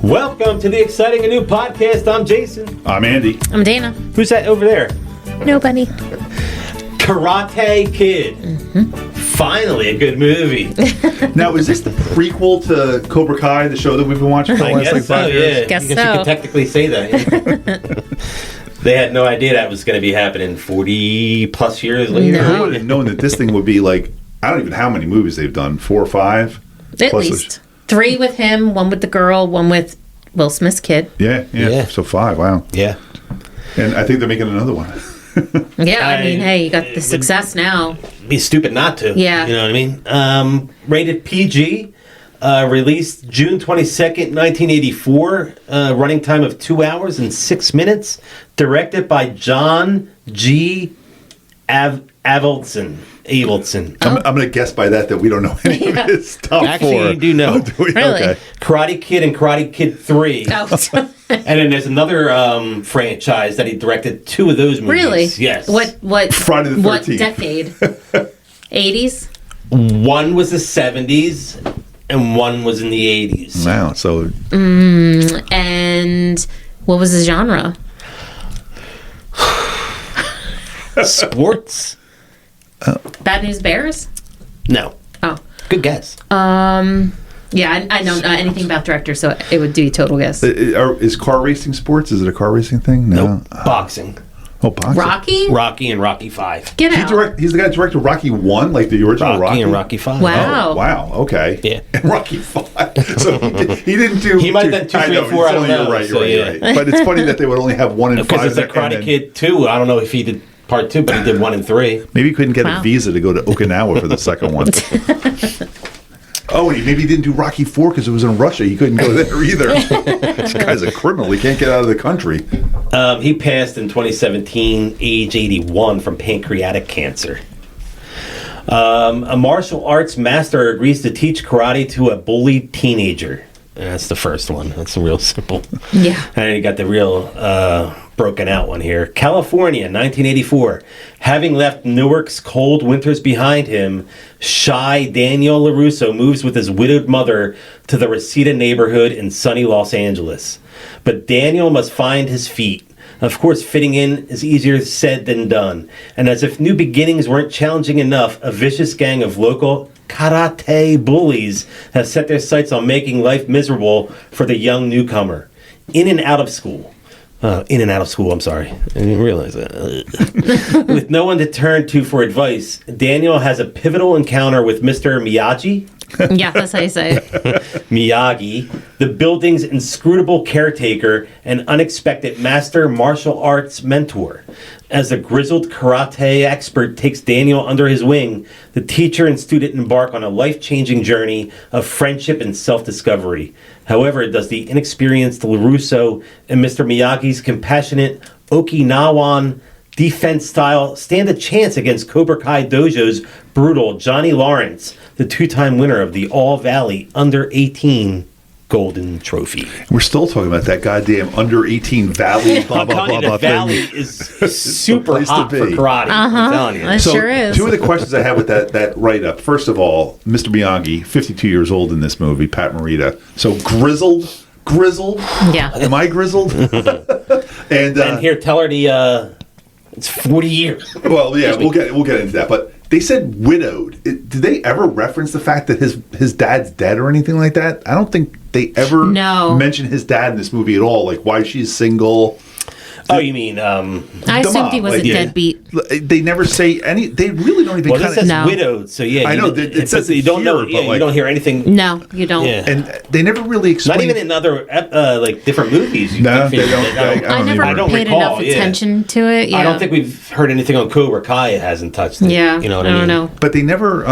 Welcome to the exciting and new podcast. I'm Jason. I'm Andy. I'm Dana. Who's that over there? Nobody. Karate Kid. Mm-hmm. Finally, a good movie. Now, is this the prequel to Cobra Kai, the show that we've been watching for the I last guess like 5 years? Yeah. Guess I guess you could technically say that. They had no idea that was going to be happening 40 plus years later. No. Who would have known that this thing would be like, I don't even know how many movies they've done, 4 or 5? At Plus least. 3 with him, 1 with the girl, 1 with Will Smith's kid. Yeah. So 5, wow. Yeah. And I think they're making another one. Yeah, I mean, hey, you got the success now. Be stupid not to. Yeah. You know what I mean? Rated PG. Released June 22nd, 1984. Running time of 2 hours and 6 minutes. Directed by John G. Avildsen. I'm going to guess by that we don't know any of his stuff. Actually, you do know. Oh, do we? Really? Okay. Karate Kid and Karate Kid 3. Oh. And then there's another franchise that he directed 2 of those movies. Really? Yes. What Friday the 13th. What decade? 80s? One was the 70s and one was in the 80s. Wow. So And what was the genre? Sports? Bad News Bears? No. Oh. Good guess. Yeah, I don't know anything about directors, so it would be total guess. is car racing sports? Is it a car racing thing? No. Nope. Boxing. Oh, boxing. Rocky? Rocky and Rocky 5. Get out. He's the guy who directed Rocky 1, like the original Rocky? And Rocky 5. Wow. Oh, wow. Okay. Yeah. And Rocky 5. So he didn't do. He might have done 2, 3, or 4. I don't know. You're right. So, You're right. But it's funny that they would only have 1 and 5. Because it's like Karate Kid 2. I don't know if he did part 2, but he did 1 and 3. Maybe he couldn't get a Wow. visa to go to Okinawa for the second one. Oh, and maybe he didn't do Rocky 4 because it was in Russia. He couldn't go there either. This guy's a criminal. He can't get out of the country. He passed in 2017, age 81, from pancreatic cancer. A martial arts master agrees to teach karate to a bullied teenager. That's the first one. That's real simple. Yeah. And you got the real broken out one here. California, 1984. Having left Newark's cold winters behind him, shy Daniel LaRusso moves with his widowed mother to the Reseda neighborhood in sunny Los Angeles. But Daniel must find his feet. Of course, fitting in is easier said than done. And as if new beginnings weren't challenging enough, a vicious gang of local karate bullies have set their sights on making life miserable for the young newcomer. In and out of school, I'm sorry. I didn't realize that. With no one to turn to for advice, Daniel has a pivotal encounter with Mr. Miyagi. Yeah, that's how you say it. Miyagi, the building's inscrutable caretaker and unexpected master martial arts mentor. As the grizzled karate expert takes Daniel under his wing, the teacher and student embark on a life-changing journey of friendship and self-discovery. However, does the inexperienced LaRusso and Mr. Miyagi's compassionate Okinawan defense style stand a chance against Cobra Kai Dojo's brutal Johnny Lawrence, the 2-time winner of the All-Valley Under-18 Golden Trophy? We're still talking about that goddamn under-18 Valley, blah, blah, blah, blah The Valley thing. is super place to hot for be. karate. I'm telling you. It sure is. 2 of the questions I have with that write-up. First of all, Mr. Miyagi, 52 years old in this movie, Pat Morita. So grizzled? Yeah. Am I grizzled? and here, tell her it's 40 years. Well, yeah, we'll get into that. But they said widowed. Did they ever reference the fact that his dad's dead or anything like that? I don't think they ever mention his dad in this movie at all. Like why she's single. Oh, you mean I assumed he was a deadbeat. They never say any. They really don't even. Well, this says No. widowed, so yeah. I know, It says says you don't know. here, Yeah, but you don't hear anything. No, you don't. Yeah. And they never really explain. Not even in other like different movies. You No, think they don't. I never I don't paid recall, enough yeah. attention to it. Yeah. I don't think we've heard anything on Cobra Kai. It hasn't touched it. Yeah. You know what I I mean? don't know. But they never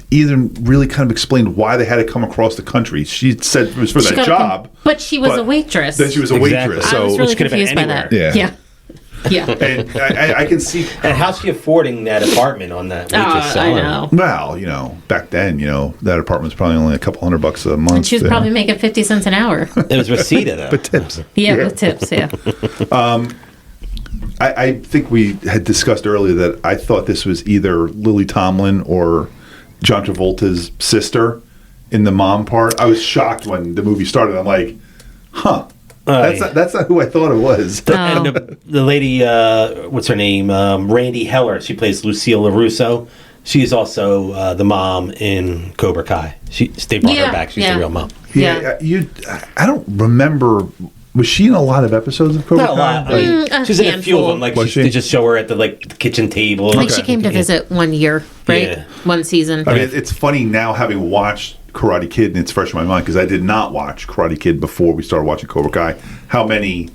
either really kind of explained why they had to come across the country. She said it was for that job. But she was a waitress. Then she was a waitress. Exactly. So I was really which could have been confused by that. anywhere. Yeah. Yeah. and I can see. And how's she affording that apartment on that waitress I salary? know. Well, back then, that apartment was probably only a couple $100 a month. And she was probably making 50 cents an hour. It was Reseda, though. but tips. Yeah, with tips, yeah. I think we had discussed earlier that I thought this was either Lily Tomlin or John Travolta's sister in the mom part. I was shocked when the movie started. I'm like, Huh. That's not who I thought it was. And the lady, what's her name? Randy Heller. She plays Lucille LaRusso. She's also the mom in Cobra Kai. They brought her back. She's the real mom. Yeah. I don't remember. Was she in a lot of episodes of Cobra Kai? Not a lot. She's in a few of them. Like they just show her at the kitchen table. I think she came to visit one year, right? Yeah. One season. I mean, it's funny now having watched Karate Kid, and it's fresh in my mind because I did not watch Karate Kid before we started watching Cobra Kai. How many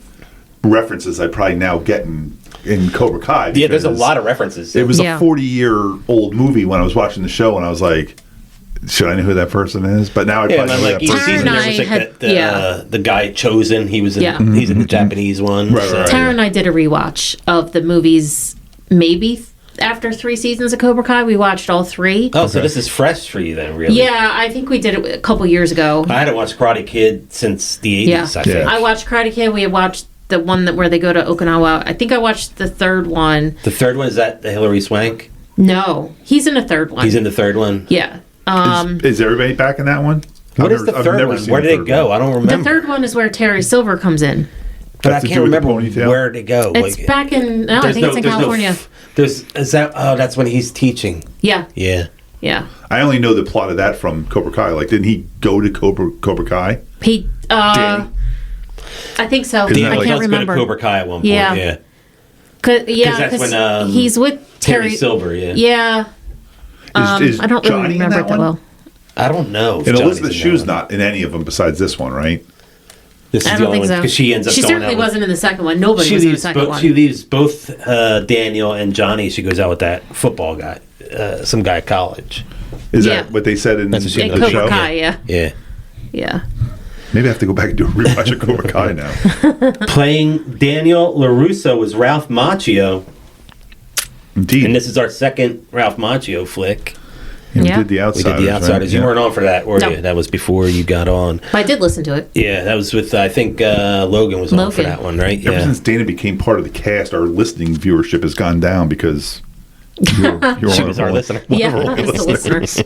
references I probably now get in Cobra Kai? Yeah, there's a lot of references. It was a 40-year-old movie when I was watching the show, and I was like, should I know who that person is? But now I probably know that person. Season, there was the guy Chosen. He was in, he's in the Japanese one. Right. Tara and I did a rewatch of the movies maybe after 3 seasons of Cobra Kai. We watched all 3. Oh, so this is fresh for you then, really? Yeah, I think we did it a couple years ago. I hadn't watched Karate Kid since the 80s, I think. I watched Karate Kid. We watched the one where they go to Okinawa. I think I watched the third one. The third one, is that the Hilary Swank? No, he's in the third one. He's in the third one? Yeah. Is everybody back in that one? What is the third one? Where did it go? I don't remember. The third one is where Terry Silver comes in. But I can't remember where to go. It's back in. No, I think it's in California. That's when he's teaching. Yeah. Yeah. I only know the plot of that from Cobra Kai. Like, didn't he go to Cobra Kai? I think so. I can't remember. Go to Cobra Kai at one point. Yeah. Because when he's with Terry Silver. Yeah. Yeah. Is I don't Johnny really remember it that well. I don't know. And Elizabeth Shue's not in any of them besides this one, right? This is the only one because she ends up. She certainly wasn't in the second one. Nobody was in the second one. She leaves both Daniel and Johnny. She goes out with that football guy, some guy at college. Is that what they said in the show? Cobra Kai, yeah. Maybe I have to go back and do a rewatch of Cobra Kai now. Playing Daniel LaRusso was Ralph Macchio. Indeed. And this is our second Ralph Macchio flick. We did The Outsiders. We did The Outsiders. Right? You weren't on for that, were you? That was before you got on. I did listen to it. Yeah, that was with, I think, Logan was on for that one, right? Ever since Dana became part of the cast, our listening viewership has gone down because you're she was our listener. Yeah, I was the listeners.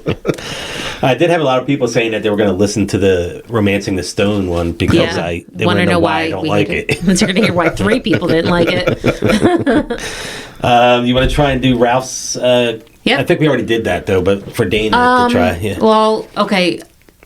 I did have a lot of people saying that they were going to listen to the Romancing the Stone one because they want to know why I don't like it. They're going to hear why 3 people didn't like it. You want to try and do Ralph's... I think we already did that, though, but for Dana to try. Yeah. Well, okay.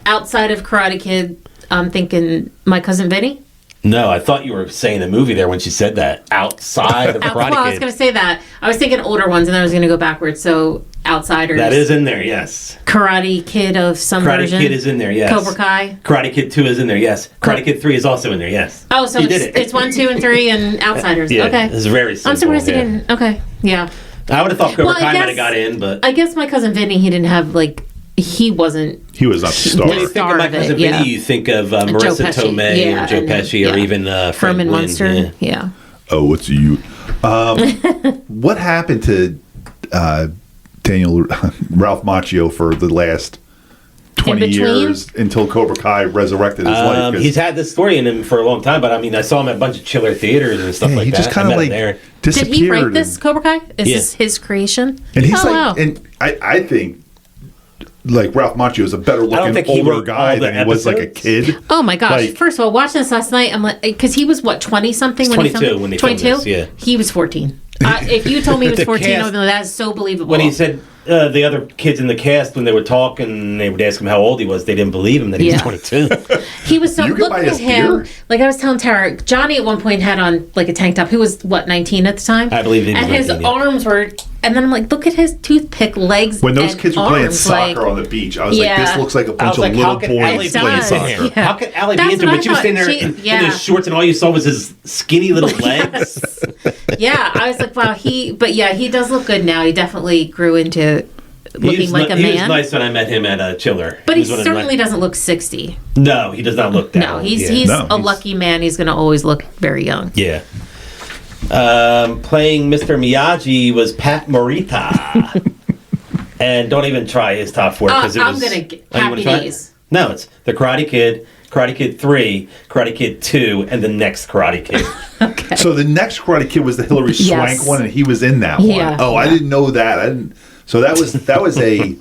Outside of Karate Kid, I'm thinking My Cousin Vinny. No, I thought you were saying the movie there when she said that. Outside of Karate Kid. Well, I was going to say that. I was thinking older ones, and then I was going to go backwards. So, Outsiders. That is in there, yes. Karate Kid of some version. Karate Kid is in there, yes. Cobra Kai. Karate Kid 2 is in there, yes. Karate Kid 3 is also in there, yes. Oh, so it's 1, 2, and 3, and Outsiders. Yeah, okay. It's very simple. I'm surprised he didn't. Okay, yeah. I would have thought Cobra Kai might have got in, but... I guess My Cousin Vinny, he didn't have, he wasn't... He was not the star. When you think of My Cousin Vinny, you think of Marissa Tomei or Joe Pesci or even Herman Munster. Yeah. Oh, it's you. What happened to Ralph Macchio for the last 20 years until Cobra Kai resurrected his life? He's had this story in him for a long time, but I mean, I saw him at a bunch of chiller theaters and stuff like that. He just kind of disappeared. Did he write this Cobra Kai? Is this his creation? And he's and I think Ralph Macchio is a better looking older guy than he was like a kid. Oh my gosh! First of all, watching this last night, I'm like, because he was what 20 something when he filmed. When he filmed this, yeah. He was 14. If you told me he was 14, I would be like, that's so believable. When he said the other kids in the cast, when they would talk and they would ask him how old he was, they didn't believe him that he was 22. He was so, look at him. Like I was telling Tara, Johnny at one point had on a tank top. He was, 19 at the time? I believe he was 19, his arms were, and then I'm like, look at his toothpick legs. When those kids were playing soccer on the beach, I was like, this looks like a bunch of little boys playing soccer. Yeah. How could Allie be into it? But you were standing there in his shorts and all you saw was his skinny little legs. Yeah, I was like, wow, he does look good now. He definitely grew into looking like a man. He was nice when I met him at Chiller. But he certainly doesn't look 60. No, he does not look that old. He's a lucky man. He's going to always look very young. Yeah. Playing Mr. Miyagi was Pat Morita. And don't even try his top 4 because it was... I'm going to Happy Days. No, it's The Karate Kid, Karate Kid 3, Karate Kid 2, and the next Karate Kid. Okay. So the next Karate Kid was the Hilary Swank one, and he was in that one. Oh, I didn't know that. So that was a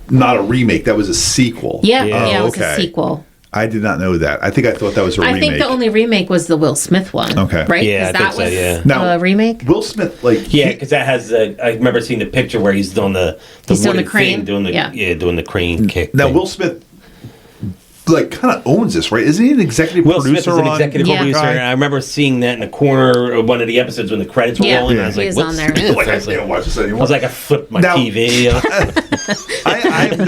not a remake. That was a sequel. Yeah, it was a sequel. I did not know that. I thought that was a remake. I think the only remake was the Will Smith one. Okay. Right? Yeah, I think so, yeah. Now, a remake? Will Smith, Yeah, because that has. I remember seeing the picture where he's doing the doing the crane. doing the crane kick. Now, thing. Will Smith, kind of owns this, right? Isn't he an executive Will producer? Smith is an executive on Cobra producer, Kai? and I remember seeing that in the corner of one of the episodes when the credits were rolling. And I was he like, was "What's on there." Smith?" I can't watch this anymore. I was like, I flipped my Now- TV. I am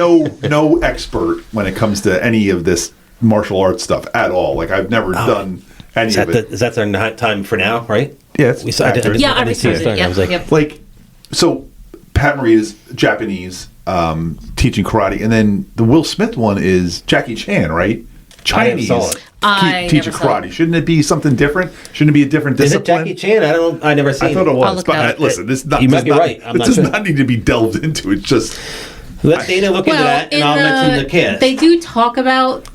no expert when it comes to any of this martial arts stuff at all. I've never done any Is of it. that our time for now, right? Yeah, it's We saw. I actors. Yeah, I didn't see it restarted. start. I was like, Yep. So Pat Morita's Japanese, teaching karate, and then the Will Smith one is Jackie Chan, right? Chinese saw it. I teaching never saw karate. Shouldn't it be something different? Shouldn't it be a different is it discipline? Jackie Chan? I never seen. I thought it I'll was, look but it up. listen, this You might be does right. I'm It not does sure. not need to be delved into. It's just Let Dana look into that, and I'll mention the cast. They do talk about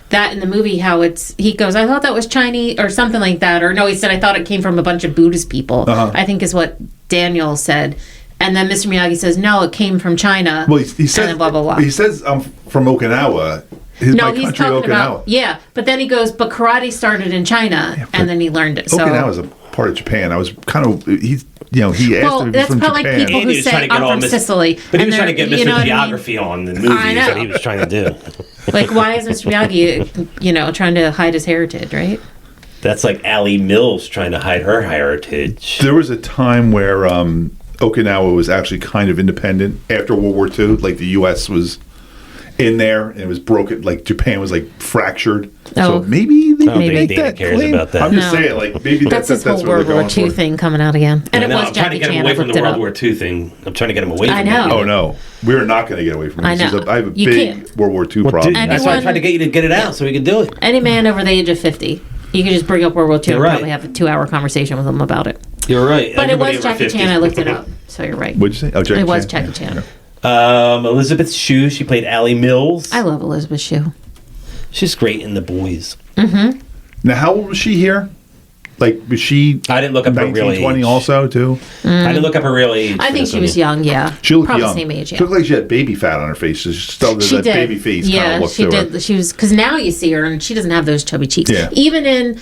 that in the movie, how he goes, I thought that was Chinese or something like that. Or no, he said, I thought it came from a bunch of Buddhist people, I think is what Daniel said. And then Mr. Miyagi says, no, it came from China. Well, he says, and then blah, blah, blah. He says, I'm from Okinawa. No, he's talking about, but then he goes, but karate started in China, and then he learned it. So Okinawa's a part of Japan. I was kind of, he asked if he was that's from probably Japan. like people And who he was trying say, to get I'm all from Miss- Sicily. But he and was trying to they're- get you Mr. know what I mean? Geography on the movies that he was trying to do. Like, why is Mr. Miyagi, trying to hide his heritage, right? That's like Allie Mills trying to hide her heritage. There was a time where Okinawa was actually kind of independent after World War II. Like the U.S. was in there and it was broken. Like Japan was fractured. Oh. So maybe they I don't make think Dana that cares claim. about that. I'm just No. saying, maybe That's his whole what World they're War going II for. thing coming out again. And I it know, was I'm trying to Jackie get him Chan. away I from looked the it World up. War II thing. I'm trying to get him away from I it. know. Oh no, we're not going to get away from I this. know. I have a You big can't. World War II problem. That's why I tried to get you to get it out so we could do it. Any man over the age of 50, you could just bring up World War II You're and right. probably have a 2-hour conversation with him about it. You're right. But Everybody it was over Jackie 50. Chan. I looked it up. So you're right. What'd you say? Oh, Jackie It was Chan. Jackie Chan. Elizabeth Shue, she played Allie Mills. I love Elizabeth Shue. She's great in The Boys. Now, how old was she here? Was she? I didn't look up her real 1920 age. also too. I didn't look up her real age. I for think this she one. was young, yeah. She looked Probably young. the same age, She yeah. looked like she had baby fat on her face. She still did She that did. baby face kind Yeah, of look she to did. her. She was, because now you see her and she doesn't have those chubby cheeks. Yeah. Even in,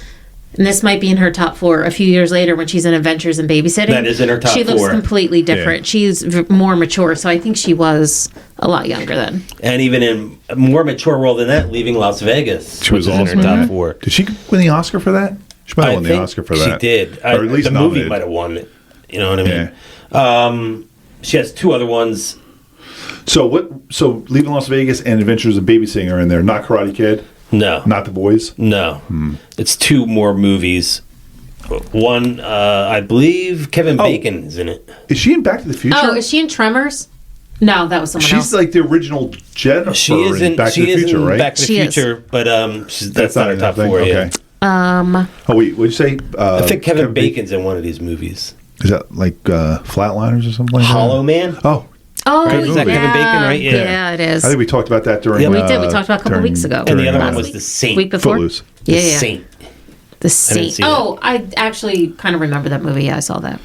and this might be in her top 4, a few years later when she's in Adventures in Babysitting. That is in her top She looks 4. completely different. She's more mature, so I think she was a lot younger then. And even in a more mature role than that, Leaving Las Vegas. She was which is awesome in her in top that. 4. Did she win the Oscar for that? She might have won the think Oscar for that. She did. Or at least the movie nominated. might have won it. You know what I mean? She has 2 other ones. So what? So Leaving Las Vegas and Adventures of Babysitting are in there. Not Karate Kid. No. Not The Boys. No. It's 2 more movies. One, I believe Kevin Bacon is in it. Is she in Back to the Future? Oh, is she in Tremors? No, that was someone She's else. like the original Jennifer She is in Back to she the is Future, in right? Back to the She is. Future, but that's not her in top that thing? 4 Okay. yet. Oh wait, what'd you say? I think Kevin Bacon's in one of these movies. Is that Flatliners or something like Hollow that? Man? Oh, Oh, Right? Is that yeah. Kevin Bacon, right? Yeah. Yeah, it is. I think we talked about that during. Yeah, we did. We talked about a couple during- weeks ago. And the other during, one was week? The Saint. Week before? Footloose. The Yeah, yeah. Saint. The Saint. see Oh, I actually kind of remember that movie. Yeah, I saw that.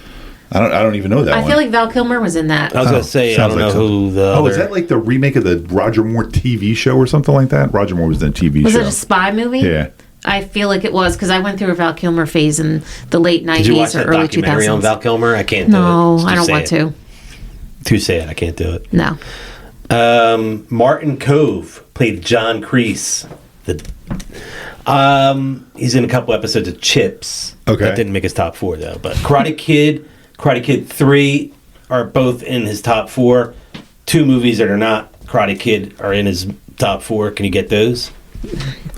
I don't even know that I one. feel like Val Kilmer was in that. I was going to say, I sounds don't know like who the Oh, other... is that like the remake of the Roger Moore TV show or something like that? Roger Moore was in a TV Was show. it a spy movie? Yeah. I feel like it was because I went through a Val Kilmer phase in the late 90s Did you watch or that early documentary 2000s. on Val Kilmer? I can't do it. No, It's too I don't want sad. to. Too sad. I can't do it. No. Martin Cove played John Kreese. He's in a couple episodes of Chips. Okay. That didn't make his top 4 though. But Karate Kid 3 are both in his top 4. 2 movies that are not Karate Kid are in his top 4. Can you get those?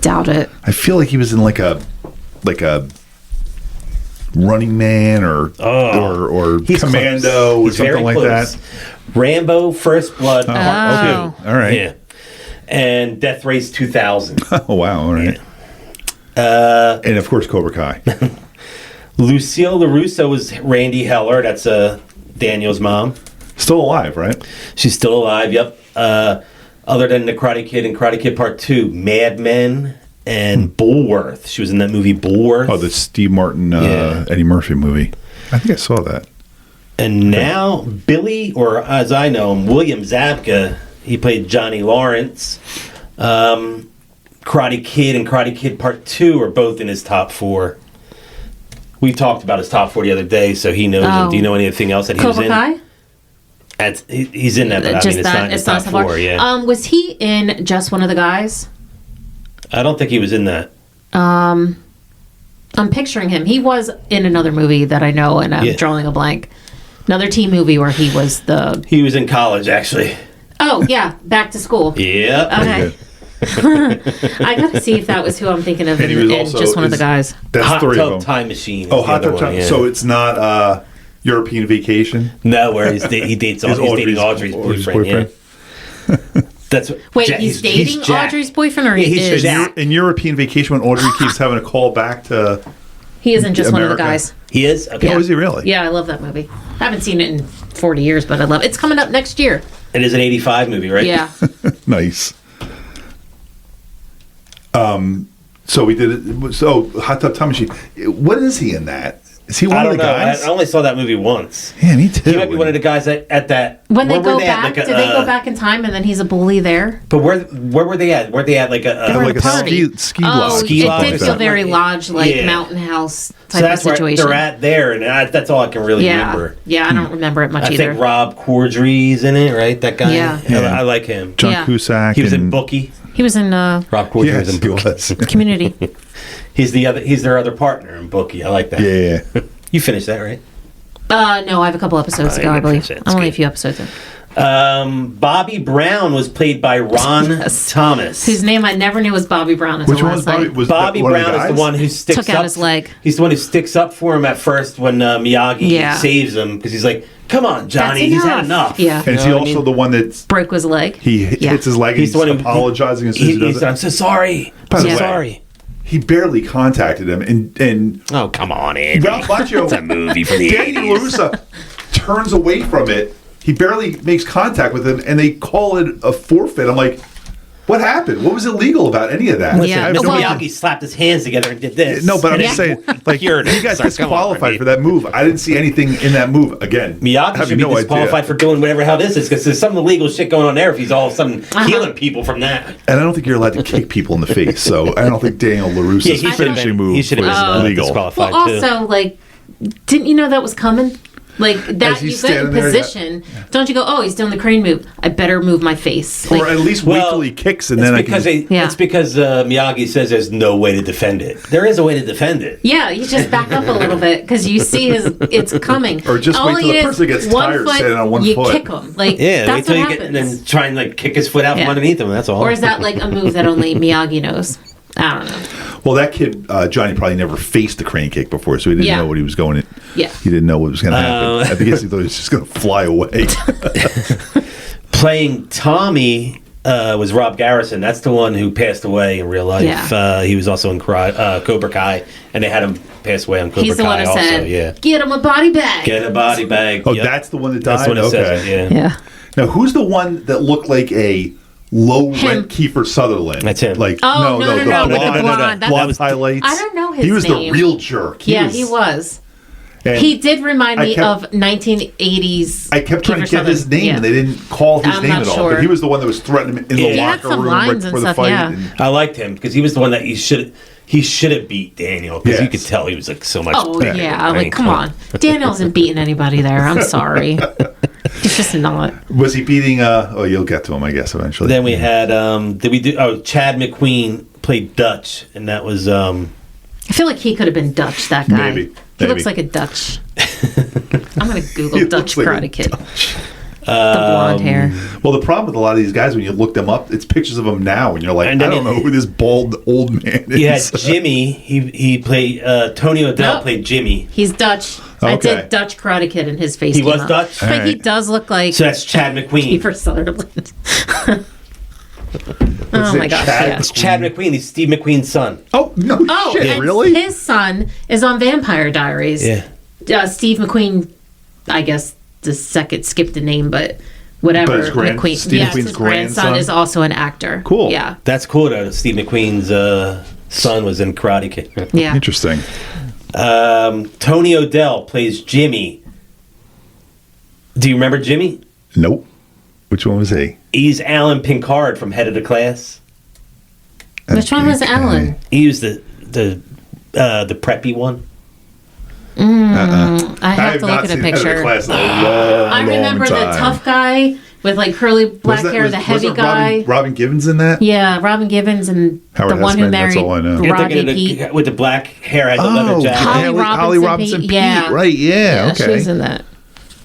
Doubt it. I feel like he was in like a Running Man or He's Commando close. or He's very something like close. that. Rambo, First Blood, Part Oh. 2. All right. Yeah. And Death Race 2000. Oh wow! All right. Yeah. And of course, Cobra Kai. Lucille LaRusso was Randy Heller. That's Daniel's mom. Still alive, right? She's still alive, yep. Other than the Karate Kid and Karate Kid Part 2, Mad Men and Bullworth. She was in that movie Bullworth. Oh, the Steve Martin, Yeah. Eddie Murphy movie. I think I saw that. And now Billy, or as I know him, William Zabka, he played Johnny Lawrence. Karate Kid and Karate Kid Part 2 are both in his top 4. We talked about his top 4 the other day, so he knows them. Do you know anything else that he was in? Cobra Kai? He's in that, but Just it's not in his top 4. Yeah. Was he in Just One of the Guys? I don't think he was in that. I'm picturing him. He was in another movie that I know, and I'm drawing a blank. Another teen movie where he was the... He was in college, actually. Oh, yeah. Back to School. Yeah. Okay. I gotta see if that was who I'm thinking of in Just One of the Guys. That's Hot 3 of Tub them. Time Machine. Oh, Hot Tub Time. Yeah. So it's not European Vacation? No, where he dates dating Audrey's boyfriend. Yeah. That's what, Wait, he's dating Audrey's boyfriend, or he is? In European Vacation, when Audrey keeps having to call back to... He isn't Just One of the Guys. He is? Okay. Oh, is he really? Yeah, I love that movie. I haven't seen it in 40 years, but I love it. It's coming up next year. It is an 85 movie, right? Yeah. Nice. So we did it. So Hot Tub Time Machine. What is he in that? Is he one of the guys? I only saw that movie once. Yeah, me too. He might be one of the guys at that. When they go back, did they go back in time and then he's a bully there? But where were they at? Were they at like a ski lodge? It did feel very lodge, like mountain house type of situation. Where they're at there, and that's all I can really remember. Yeah, I don't remember it much either. I think Rob Corddry's in it, right? That guy. Yeah. I like him. John Cusack. He was in Bookie. He was in Rob Corddry was in Bookie. Community. He's their other partner in Bookie. I like that. Yeah. You finished that, right? No, I have a couple episodes ago, I believe. I'm only a few episodes in. Bobby Brown was played by Ron Thomas. Whose name I never knew was Bobby Brown. Which one was Bobby? Was Bobby Brown is the one who took out his leg. He's the one who sticks up for him at first when Miyagi saves him, because he's like, "Come on, Johnny, he's had enough." Yeah, and is he also the one that broke his leg? He hits his leg. He's the one apologizing. I'm so sorry. I'm sorry. He barely contacted him, and oh, come on, Andy. Ralph Macchio, it's a movie from the Daniel LaRusso turns away from it. He barely makes contact with him, and they call it a forfeit. I'm like, what happened? What was illegal about any of that? Listen, Mr. Miyagi slapped his hands together and did this. No, but I'm just saying, like, he got disqualified for that move. I didn't see anything in that move. Again, Miyagi should be disqualified for doing whatever hell this is, because there's some illegal shit going on there if he's all of a sudden healing people from that. And I don't think you're allowed to kick people in the face, so I don't think Daniel LaRusso's finishing move was illegal. Disqualified also, like, didn't you know that was coming? Like, that you get in position, don't you go, oh, he's doing the crane move, I better move my face. Or at least wait till he kicks and then I can... It's because Miyagi says there's no way to defend it. There is a way to defend it. Yeah, you just back up a little bit because you see it's coming. Or just wait till the person gets tired standing on one foot. You kick him. Like, wait that's till what you happens. get, and then try and like kick his foot out from underneath him, that's all. Or is that like a move that only Miyagi knows? I don't know. Well, that kid, Johnny, probably never faced the crane kick before, so he didn't know what he was going in. Yeah. He didn't know what was going to happen. I guess he thought he was just going to fly away. Playing Tommy was Rob Garrison. That's the one who passed away in real life. Yeah. He was also in Cobra Kai, and they had him pass away on Cobra Kai. He's the one who said, get him a body bag. Get a body bag. Oh, that's the one that died? That's the one that says it, yeah. Now, who's the one that looked like a low-rent Kiefer Sutherland? That's him. Like, no, with the blonde. Blonde highlights. I don't know his name. He was the real jerk. He was. He did remind me of 1980s. I kept trying to get his name, and they didn't call his name at all. But he was the one that was threatening him in the locker room right before the fight. Yeah. I liked him because he was the one that he should have beat Daniel, because you could tell he was like so much better. Yeah, like, come on. Daniel isn't beating anybody there. I'm sorry. He's just not. Was he beating you'll get to him, I guess, eventually. Then we had Chad McQueen played Dutch, and that was I feel like he could have been Dutch, that guy. Maybe. He looks like a Dutch. I'm going to Google Dutch Karate Kid. The blonde hair. Well, the problem with a lot of these guys, when you look them up, it's pictures of them now, and you're like, I don't know who this bald old man is. Yeah, Jimmy. He played Tony O'Dell played Jimmy. He's Dutch. I did Dutch Karate Kid, and his face. He was Dutch, but he does look like. So that's Chad McQueen. Kiefer Sutherland. Oh my gosh! It's Chad McQueen. He's Steve McQueen's son. Oh no! Shit, and really? His son is on Vampire Diaries. Yeah. Steve McQueen. I guess the second skipped the name, but whatever. But his Steve McQueen's grandson is also an actor. Cool. Yeah. That's cool though. Steve McQueen's son was in Karate Kid. Yeah. Interesting. Tony O'Dell plays Jimmy. Do you remember Jimmy? Nope. Which one was he? He's Alan Pinkard from Head of the Class. Which one was Alan? He used the preppy one. I have to look at a picture. I remember the tough guy with like curly black hair, the heavy guy. Robin Givens in that? Yeah, Robin Givens and Howard the one Hessman, who married that's all I know. Robbie Pete. With the black hair, had the leather jacket. Holly Robinson Pete. Yeah. Right, yeah, okay. She was in that.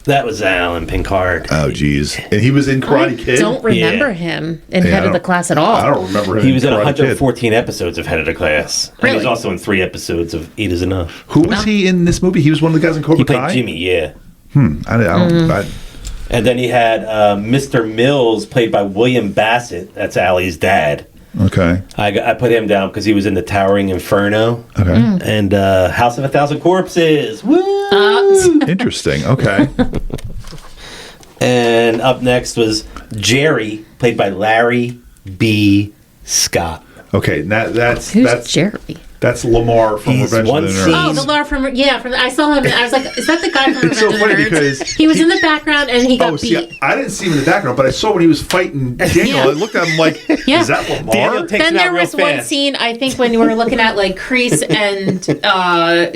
That was Alan Pinkard. Oh, geez. And he was in Karate Kid? I don't remember him in Head of the Class at all. I don't remember him. He was in 114 episodes of Head of the Class. Really? And he was also in 3 episodes of Eight Is Enough. Who was he in this movie? He was one of the guys in Cobra Kai? He played Jimmy, yeah. I don't. And then he had Mr. Mills, played by William Bassett. That's Allie's dad. Okay. I put him down because he was in the Towering Inferno. Okay. And House of a Thousand Corpses. Woo! Interesting. Okay. And up next was Jerry, played by Larry B. Scott. Okay, that's Jerry? That's Lamar from He's Revenge one of the scene. Nerds. Oh, the Lamar from I saw him. And I was like, is that the guy from It's Revenge so of the funny Nerds? because He was in the background and he got beat. See, I didn't see him in the background, but I saw when he was fighting Daniel. Yeah. I looked at him like, Yeah. is that Lamar? Daniel takes Then him out there real was one fast. scene, I think, when we were looking at like Kreese and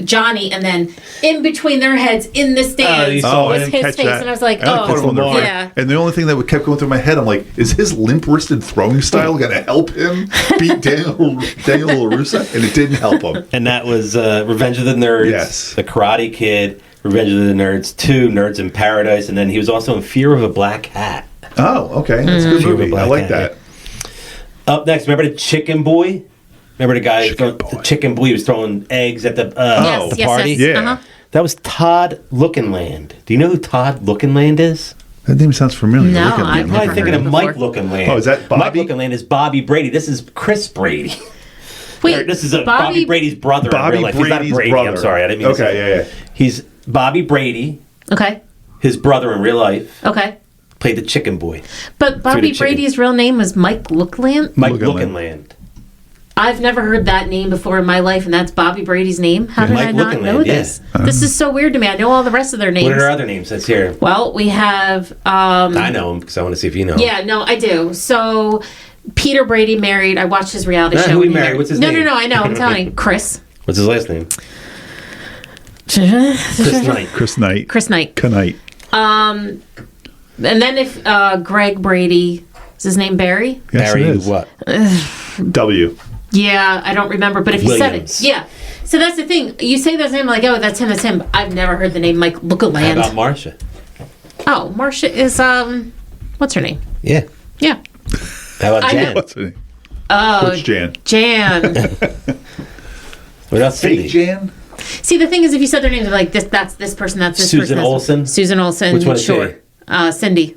Johnny, and then in between their heads in the stands you saw was I didn't his catch face, that. and I was like, I only caught him on their Lamar. face. yeah. And the only thing that kept going through my head, I'm like, is his limp-wristed throwing style going to help him beat Daniel LaRussa? And it didn't help him. And that was Revenge of the Nerds, Yes. The Karate Kid, Revenge of the Nerds 2, Nerds in Paradise, and then he was also in Fear of a Black Cat. Oh, okay. That's a good Fear of a movie. I Black like Cat, that. Up next, remember the Chicken Boy? Remember the guy, the Chicken Boy was throwing eggs at the party? Yes. Yeah. Uh-huh. That was Todd Lookinland. Do you know who Todd Lookinland is? That name sounds familiar. No, Look at I've me. never Probably thinking heard of him Mike before. Lookinland. Oh, is that Bobby? Mike Lookinland is Bobby Brady. This is Chris Brady. Wait, This is Bobby Brady's brother Bobby in real life. He's not Brady's Brady. brother. I'm sorry. I didn't mean to say Okay, that. yeah. He's Bobby Brady, Okay. his brother in real life, Okay. played the Chicken Boy. But Bobby Brady's real name was Mike Lookland? Mike Lookinland. Lookinland. I've never heard that name before in my life, and that's Bobby Brady's name. How did Mike I not Lookinland, know this? This is so weird to me. I know all the rest of their names. What are their other names? Let's hear. Well, we have... I know him because I want to see if you know. Yeah, no, I do. So, Peter Brady married... I watched his reality show. Who he when married? What's his name? No, I know. I'm telling you. Chris. What's his last name? Chris Knight. Chris Knight. Chris Knight. Knight. And then if Greg Brady... Is his name Barry? Yes, Barry it is. what? W. Yeah, I don't remember, but if you Williams. said it... Yeah. So that's the thing. You say that name like, oh, that's him, that's him. I've never heard the name Mike How Lookaland. about Marcia? Oh, Marcia is, what's her name? Yeah. Yeah. How about I Jan? What's her name? Oh, Which Jan? Jan. What else? Fake Jan? See, the thing is, if you said their names, they're like, that's this person, that's this Susan person. that's- Olsen? Susan Olsen. Which one is sure. Cindy.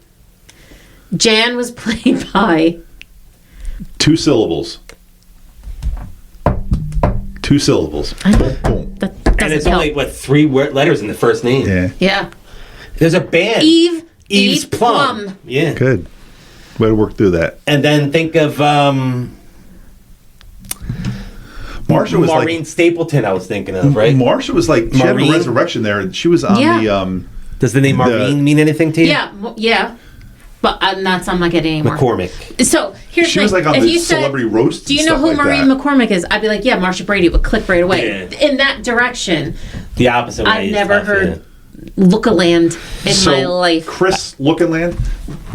Jan was played by... 2 syllables. 2 syllables. I know. Boom. That And doesn't it's help. only, 3 letters in the first name? Yeah. Yeah. There's a band. Eve's Plum. Yeah. Good. Way to work through that. And then think of Marsha was Maureen Stapleton, I was thinking of, right? Marsha was like, she had a Maureen? resurrection there, and she was on Yeah. Does the name Maureen mean anything to you? Yeah. But I'm not getting anymore. McCormick. So here's She the was thing. like on If the you said, celebrity roast. do you and know stuff who like Maureen that. McCormick is? I'd be like, yeah, Marsha Brady would click right away. Yeah. In that direction. The opposite way. I've is never tough, heard Lookaland in So, my life. Chris Lookinland,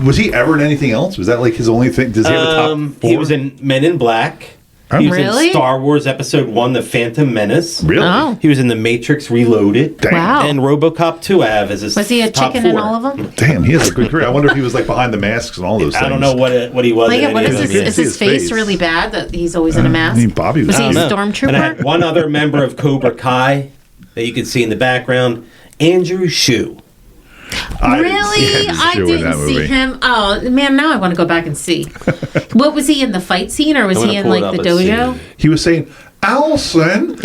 was he ever in anything else? Was that like his only thing? Does he have a top 4? He was in Men in Black. He was Really? in Star Wars Episode 1, The Phantom Menace. Really? Oh. He was in The Matrix Reloaded. Damn. Wow. And RoboCop 2 I have as his Was he a top chicken in 4. all of them? Damn, he has a good career. I wonder if he was like behind the masks and all those things. I don't know what he was Like, in what any is of this? them. Is see his his face face. really bad that he's always in a mask? I mean, Bobby was. Was he I a don't know. stormtrooper? And I had one other member of Cobra Kai that you could see in the background, Andrew Shue. Really? I in that didn't see movie. him. Oh, man, now I want to go back and see. What was he in the fight scene, or was I'm he gonna in pull it like up, the let's dojo? see. He was saying, Allison.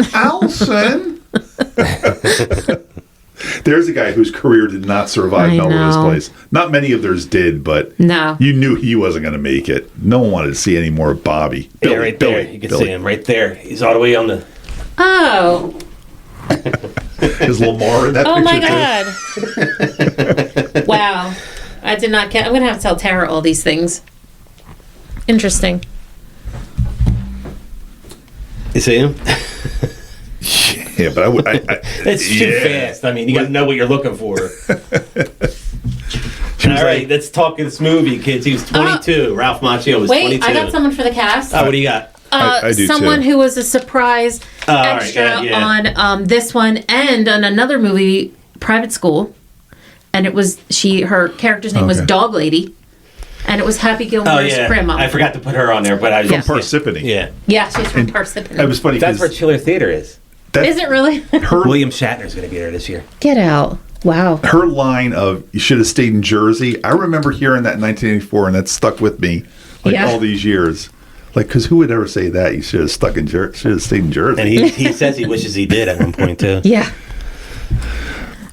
There's a guy whose career did not survive I Melrose know. Place. Not many of theirs did, but No. you knew he wasn't going to make it. No one wanted to see any more of Bobby. Yeah, right there. You can see him right there. He's all the way on the... Oh. Is Lamar in that Oh my picture God. Wow. I did not get. I'm going to have to tell Tara all these things. Interesting. You see him? Yeah, but it's too fast. I mean, you got to know what you're looking for. All right, let's talk this movie, kids. He was 22. Ralph Macchio was 22. Wait, I got someone for the cast. Oh, what do you got? I do someone too. who was a surprise extra on this one and on another movie, Private School, and it was her character's name was Dog Lady, and it was Happy Gilmore's grandma. I forgot to put her on there, but I from Parsippany. Yeah, she's from Parsippany. It was funny. That's where Chiller Theater is. Is it really? William Shatner's going to be there this year. Get out. Wow. Her line of "You should have stayed in Jersey." I remember hearing that in 1984, and that stuck with me all these years. Like, because who would ever say that? You should have stayed in Jersey. And he says he wishes he did at one point too. Yeah.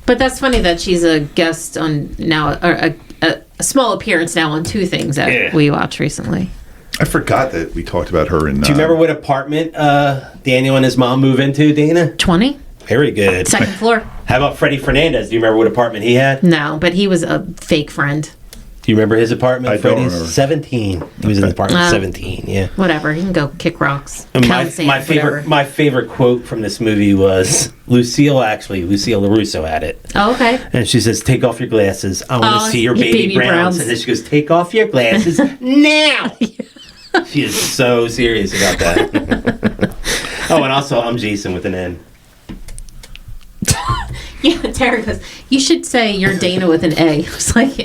But that's funny that she's a guest on now, or a small appearance now on two things that we watched recently. I forgot that we talked about her in. Do you remember what apartment Daniel and his mom move into, Dana? 20. Very good. Second floor. How about Freddie Fernandez? Do you remember what apartment he had? No, but he was a fake friend. Do you remember his apartment? I don't remember. 17. He was in the apartment 17. Yeah. Whatever. He can go kick rocks. My favorite quote from this movie was Lucille LaRusso had it. Oh, okay. And she says, "Take off your glasses. I want to see your baby browns." And then she goes, "Take off your glasses now." She is so serious about that. Oh, and also, I'm Jason with an N. Yeah, Tara goes, "You should say you're Dana with an A." I was like,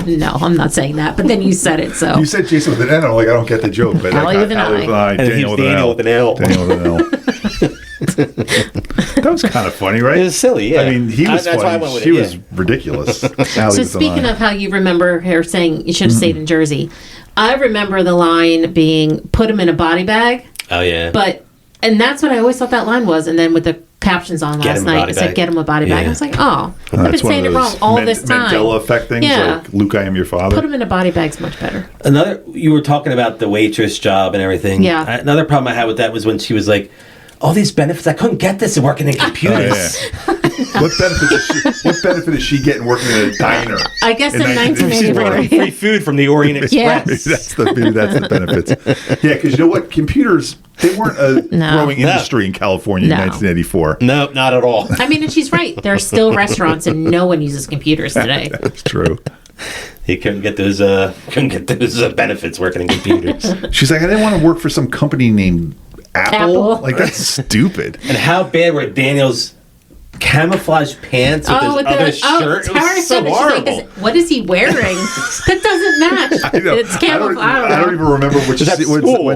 no, I'm not saying that. But then you said it, so. You said Jason with an N. I'm like, I don't get the joke. But Allie with an I. Daniel with an L. Daniel with an L. That was kind of funny, right? It was silly, yeah. I mean, he was that's funny. why I went with she it, was ridiculous. So speaking of how you remember her saying you should have stayed in Jersey, I remember the line being, "Put him in a body bag." Oh, yeah. And that's what I always thought that line was. And then with the captions on last night, it said, "Get him a body bag." I was like, oh, I've been saying it wrong all this time. Mandela effect things, like Luke, I am your father. Put him in a body bag's much better. You were talking about the waitress job and everything. Yeah. Another problem I had with that was when she was like, all these benefits, I couldn't get this working in computers. What benefit is she getting working in a diner? I guess in 1984. Free food from the Orient Express. Maybe that's the benefits. Yeah, because you know what? Computers, they weren't a growing industry in California in 1984. No, not at all. I mean, and she's right. There are still restaurants and no one uses computers today. That's true. He couldn't get those benefits working in computers. She's like, I didn't want to work for some company named Apple. Like, that's stupid. And how bad were Daniel's camouflage pants with his other shirt? It was so horrible. Like, what is he wearing? That doesn't match. I know. It's camouflage. I don't even remember when's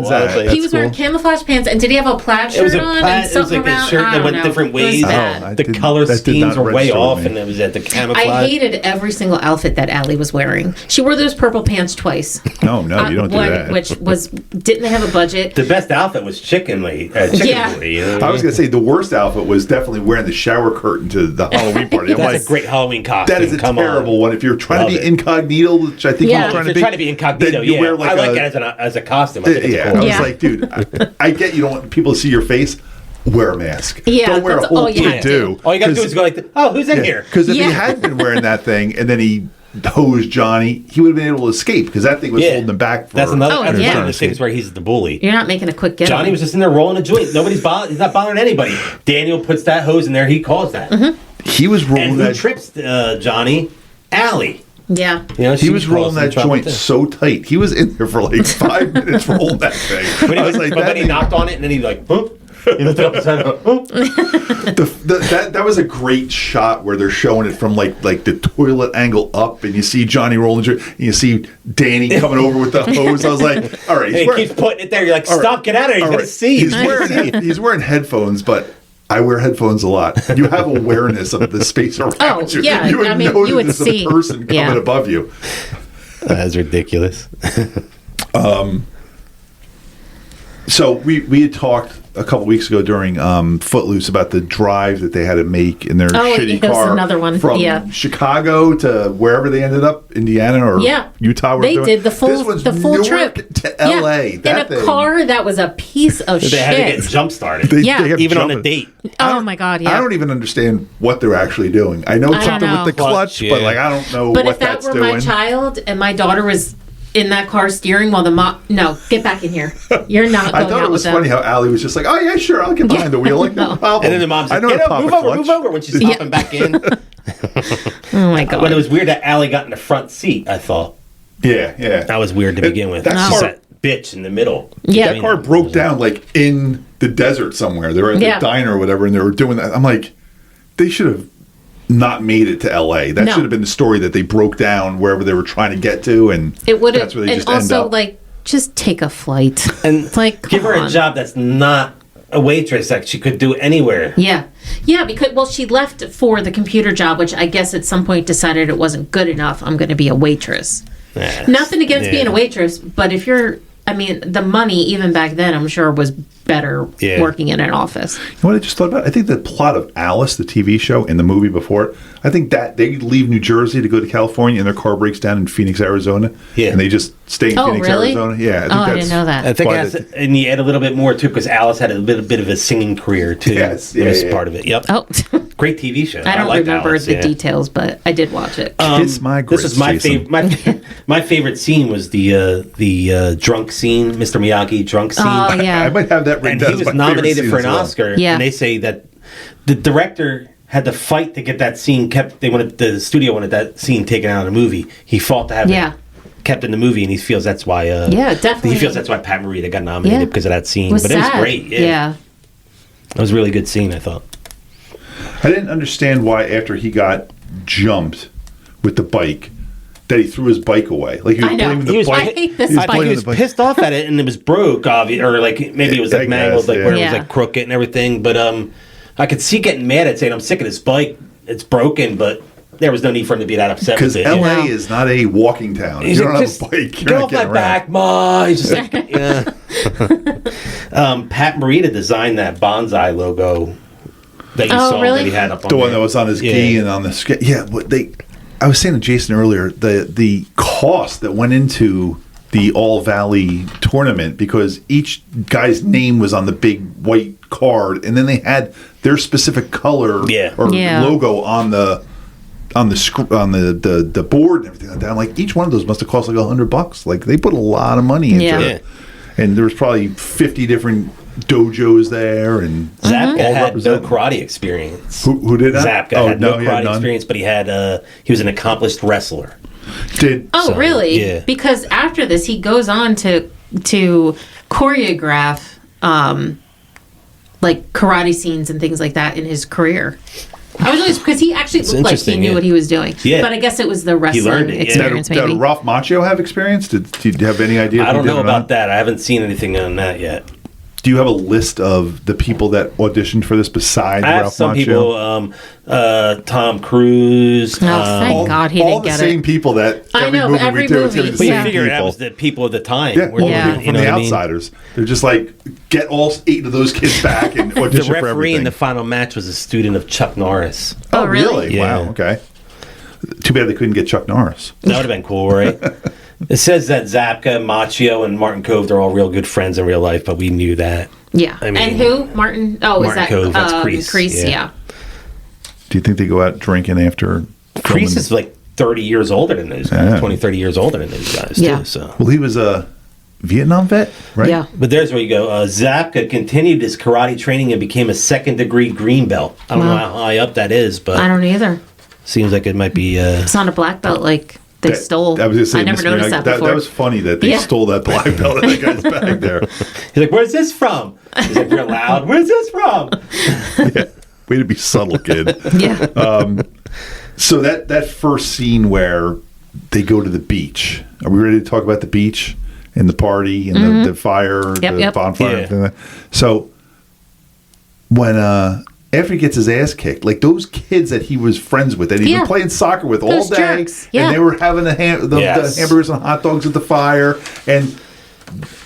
that. He was wearing camouflage pants, and did he have a plaid shirt on? It was like a shirt that went different ways. The color schemes were way off, and it was at the camouflage. I hated every single outfit that Allie was wearing. She wore those purple pants twice. No, you don't do that. Which was, didn't they have a budget? The best outfit was Chicken Boy. I was going to say the worst outfit was definitely wearing the shower curtain to the Halloween party. That's a great Halloween costume. That is a terrible one. If you're trying to be incognito, which I think you're trying to be incognito, you wear like I like it as a costume. I was like, dude, I get you don't want people to see your face. Wear a mask. Yeah, don't wear a whole do. All you got to do is go like, who's in here? Because if he had been wearing that thing and then he hosed Johnny, he would have been able to escape because that thing was holding him back. That's one of the things where he's the bully. You're not making a quick get. Johnny was just in there rolling a joint. He's not bothering anybody. Daniel puts that hose in there. He calls that. Mm-hmm. He was rolling that. Trips Johnny? Allie. Yeah. He was rolling that joint so tight. He was in there for like 5 minutes rolling that thing. But then he knocked on it and then he like, boop. He lifted up his head. That was a great shot where they're showing it from like the toilet angle up, and you see Johnny rolling, and you see Danny coming over with the hose. I was like, all right, he keeps putting it there. You're like, stop, get out of here. He's gonna see. He's wearing headphones, but I wear headphones a lot. You have awareness of the space around you. Yeah, you would know you would there's see a person coming above you. That's ridiculous. So we had talked a couple weeks ago during Footloose about the drive that they had to make in their shitty car another one. from Chicago to wherever they ended up, Indiana or Utah. They did the full Newark trip to L.A. in a car that was a piece of shit. They had to get jump started. They even on a date. Oh my God! Yeah, I don't even understand what they're actually doing. I know it's something with the clutch, but like I don't know. But what if that that's were doing. my child and my daughter was in that car steering while the mom. No, get back in here. You're not going I thought out it was with funny them. how Allie was just like, "Oh yeah, sure, I'll get behind the wheel, like no problem." And then the mom's like, I know get how up, to move pop a over, move clutch. over, when she's hopping back in. Oh my god. When it was weird that Allie got in the front seat, I thought. Yeah, yeah. That was weird to begin with. That She's car- that bitch in the middle. Yeah. That car broke down like in the desert somewhere. They were at the diner or whatever, and they were doing that. I'm like, they should have not made it to L.A. That should have been the story that they broke down wherever they were trying to get to, and It would have. that's where they And just end also, up. like, just take a flight. And like, give her come a on. job that's not a waitress that she could do anywhere. Yeah. Yeah, because, well, she left for the computer job, which I guess at some point decided it wasn't good enough. I'm going to be a waitress. Nah, Nothing against yeah. being a waitress, but if you're, I mean, the money, even back then, I'm sure was better working in an office. You know what I just thought about? I think the plot of Alice, the TV show, and the movie before it, I think that they leave New Jersey to go to California, and their car breaks down in Phoenix, Arizona. Yeah. And they just stay in Phoenix, really? Arizona. Yeah. I think I didn't know that. I think why that's, and you add a little bit more too, because Alice had a bit of a singing career too. Yes, That was yeah. part of it. Yep. Oh, Great TV show. I don't liked remember Alice, the yeah. details, but I did watch it. Kiss my grits, This is my Jason. favorite. My favorite scene was the drunk scene, Mr. Miyagi drunk scene. Oh, yeah. I might have that written And down he as was my favorite nominated scene for as an well. Oscar. Yeah. And they say that the director had to fight to get that scene kept. The studio wanted that scene taken out of the movie. He fought to have Yeah. it kept in the movie, and he feels that's why. Yeah, definitely. He feels that's why Pat Morita got nominated Yeah. because of that scene. It was But it was sad. great. Yeah. It was a really good scene, I thought. I didn't understand why after he got jumped with the bike that he threw his bike away. Like he was I know. blaming He the was- bike. I hate this He was I think bike. blaming he was the bike. pissed off at it, and it was broke, or like maybe it was I like mangled, guess, like yeah. where it was Yeah. like crooked and everything. But I could see getting mad at saying, "I'm sick of this bike. It's broken," but there was no need for him to be that upset Because with it. LA No. is not a walking town. If He's you don't like, have "Just a bike, you're get not off my getting around. back, Ma." He's just like, yeah. Pat Morita designed that bonsai logo that you Oh, saw really? that he had up on The one there. that was on his key and on the yeah. What I was saying to Jason earlier, the cost that went into the All Valley tournament because each guy's name was on the big white card, and then they had their specific color or Yeah. logo on the board and everything like that. I'm like, each one of those must have cost like $100. Like they put a lot of money into Yeah. it, and there was probably 50 different dojos there, and Zapka all had no represented. karate experience. Who did that? Zapka had no he had karate none. experience, but he was an accomplised wrestler. Did Oh, So, really? yeah. Because after this, he goes on to choreograph like karate scenes and things like that in his career. I was always because he actually looked like he interesting, knew yeah. what he was doing. Yeah. But I guess it was the wrestling learned it, yeah. experience, Did maybe. Ralph Macchio have experience? Do you have any idea? If I he don't did know or not? about that. I haven't seen anything on that yet. Do you have a list of the people that auditioned for this besides I have Ralph some Macchio? people, Tom Cruise. Thank God he all didn't the get same it. people that I every know, movie every we do, it's gonna be movie, the But you same figure people. that was the people of the time. Yeah, were all the doing people it, from know the what I mean? outsiders. They're just like, get all 8 of those kids back and The audition for referee everything. in the final match was a student of Chuck Norris. oh, Oh, really? Yeah. Wow, okay. Too bad they couldn't get Chuck Norris. That would have been cool, right? It says that Zapka, Macchio, and Martin Cove, they're all real good friends in real life, but we knew that. Yeah. I mean- and who? Martin? Oh, is Martin that Cove, that's Kreese, Kreese, yeah. yeah. Do you think they go out drinking after Kreese filming? is like 30 years older than those guys, Yeah. 20, 30 years older than those guys, Yeah. too. So. Well, he was a Vietnam vet, right? Yeah. But there's where you go. Zapka continued his karate training and became a second-degree green belt. I don't know how high up that is, but I don't either. seems like it might be... It's not a black belt like they stole. I was just saying, I never noticed that before. That was funny that they Yeah. stole that black belt in that guy's bag there. He's like, where's this from? He's like, real loud. Where's this from? Yeah. Way to be subtle, kid. Yeah. So that first scene where they go to the beach. Are we ready to talk about the beach and the party and the fire, the bonfire? Yeah. And everything like that? So when after he gets his ass kicked, like those kids that he was friends with, that he Yeah. was playing soccer with all Those day, jerks. Yeah. and they were having the Yes. hamburgers and hot dogs at the fire, and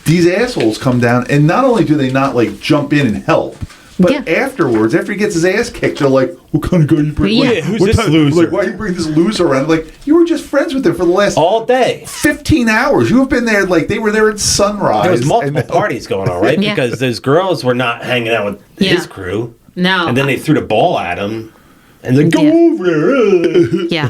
these assholes come down, and not only do they not like jump in and help, but Yeah. afterwards, after he gets his ass kicked, they're like, "What kind of guy you bring? Yeah. Like, Who's what this type- loser? Like, why you bring this loser around? Like, you were just friends with him for the last All day. 15 hours. You have been there, like, they were there at sunrise. There was multiple and- parties going on, right? Yeah. Because those girls were not hanging out with his Yeah. crew. No. And then they threw the ball at him. And then go Yeah. over there. Yeah.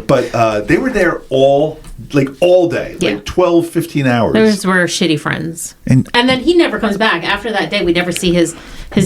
But they were there all like all day, Yeah. like 12, 15 hours. Those were shitty friends. And then he never comes back. After that day, we never see his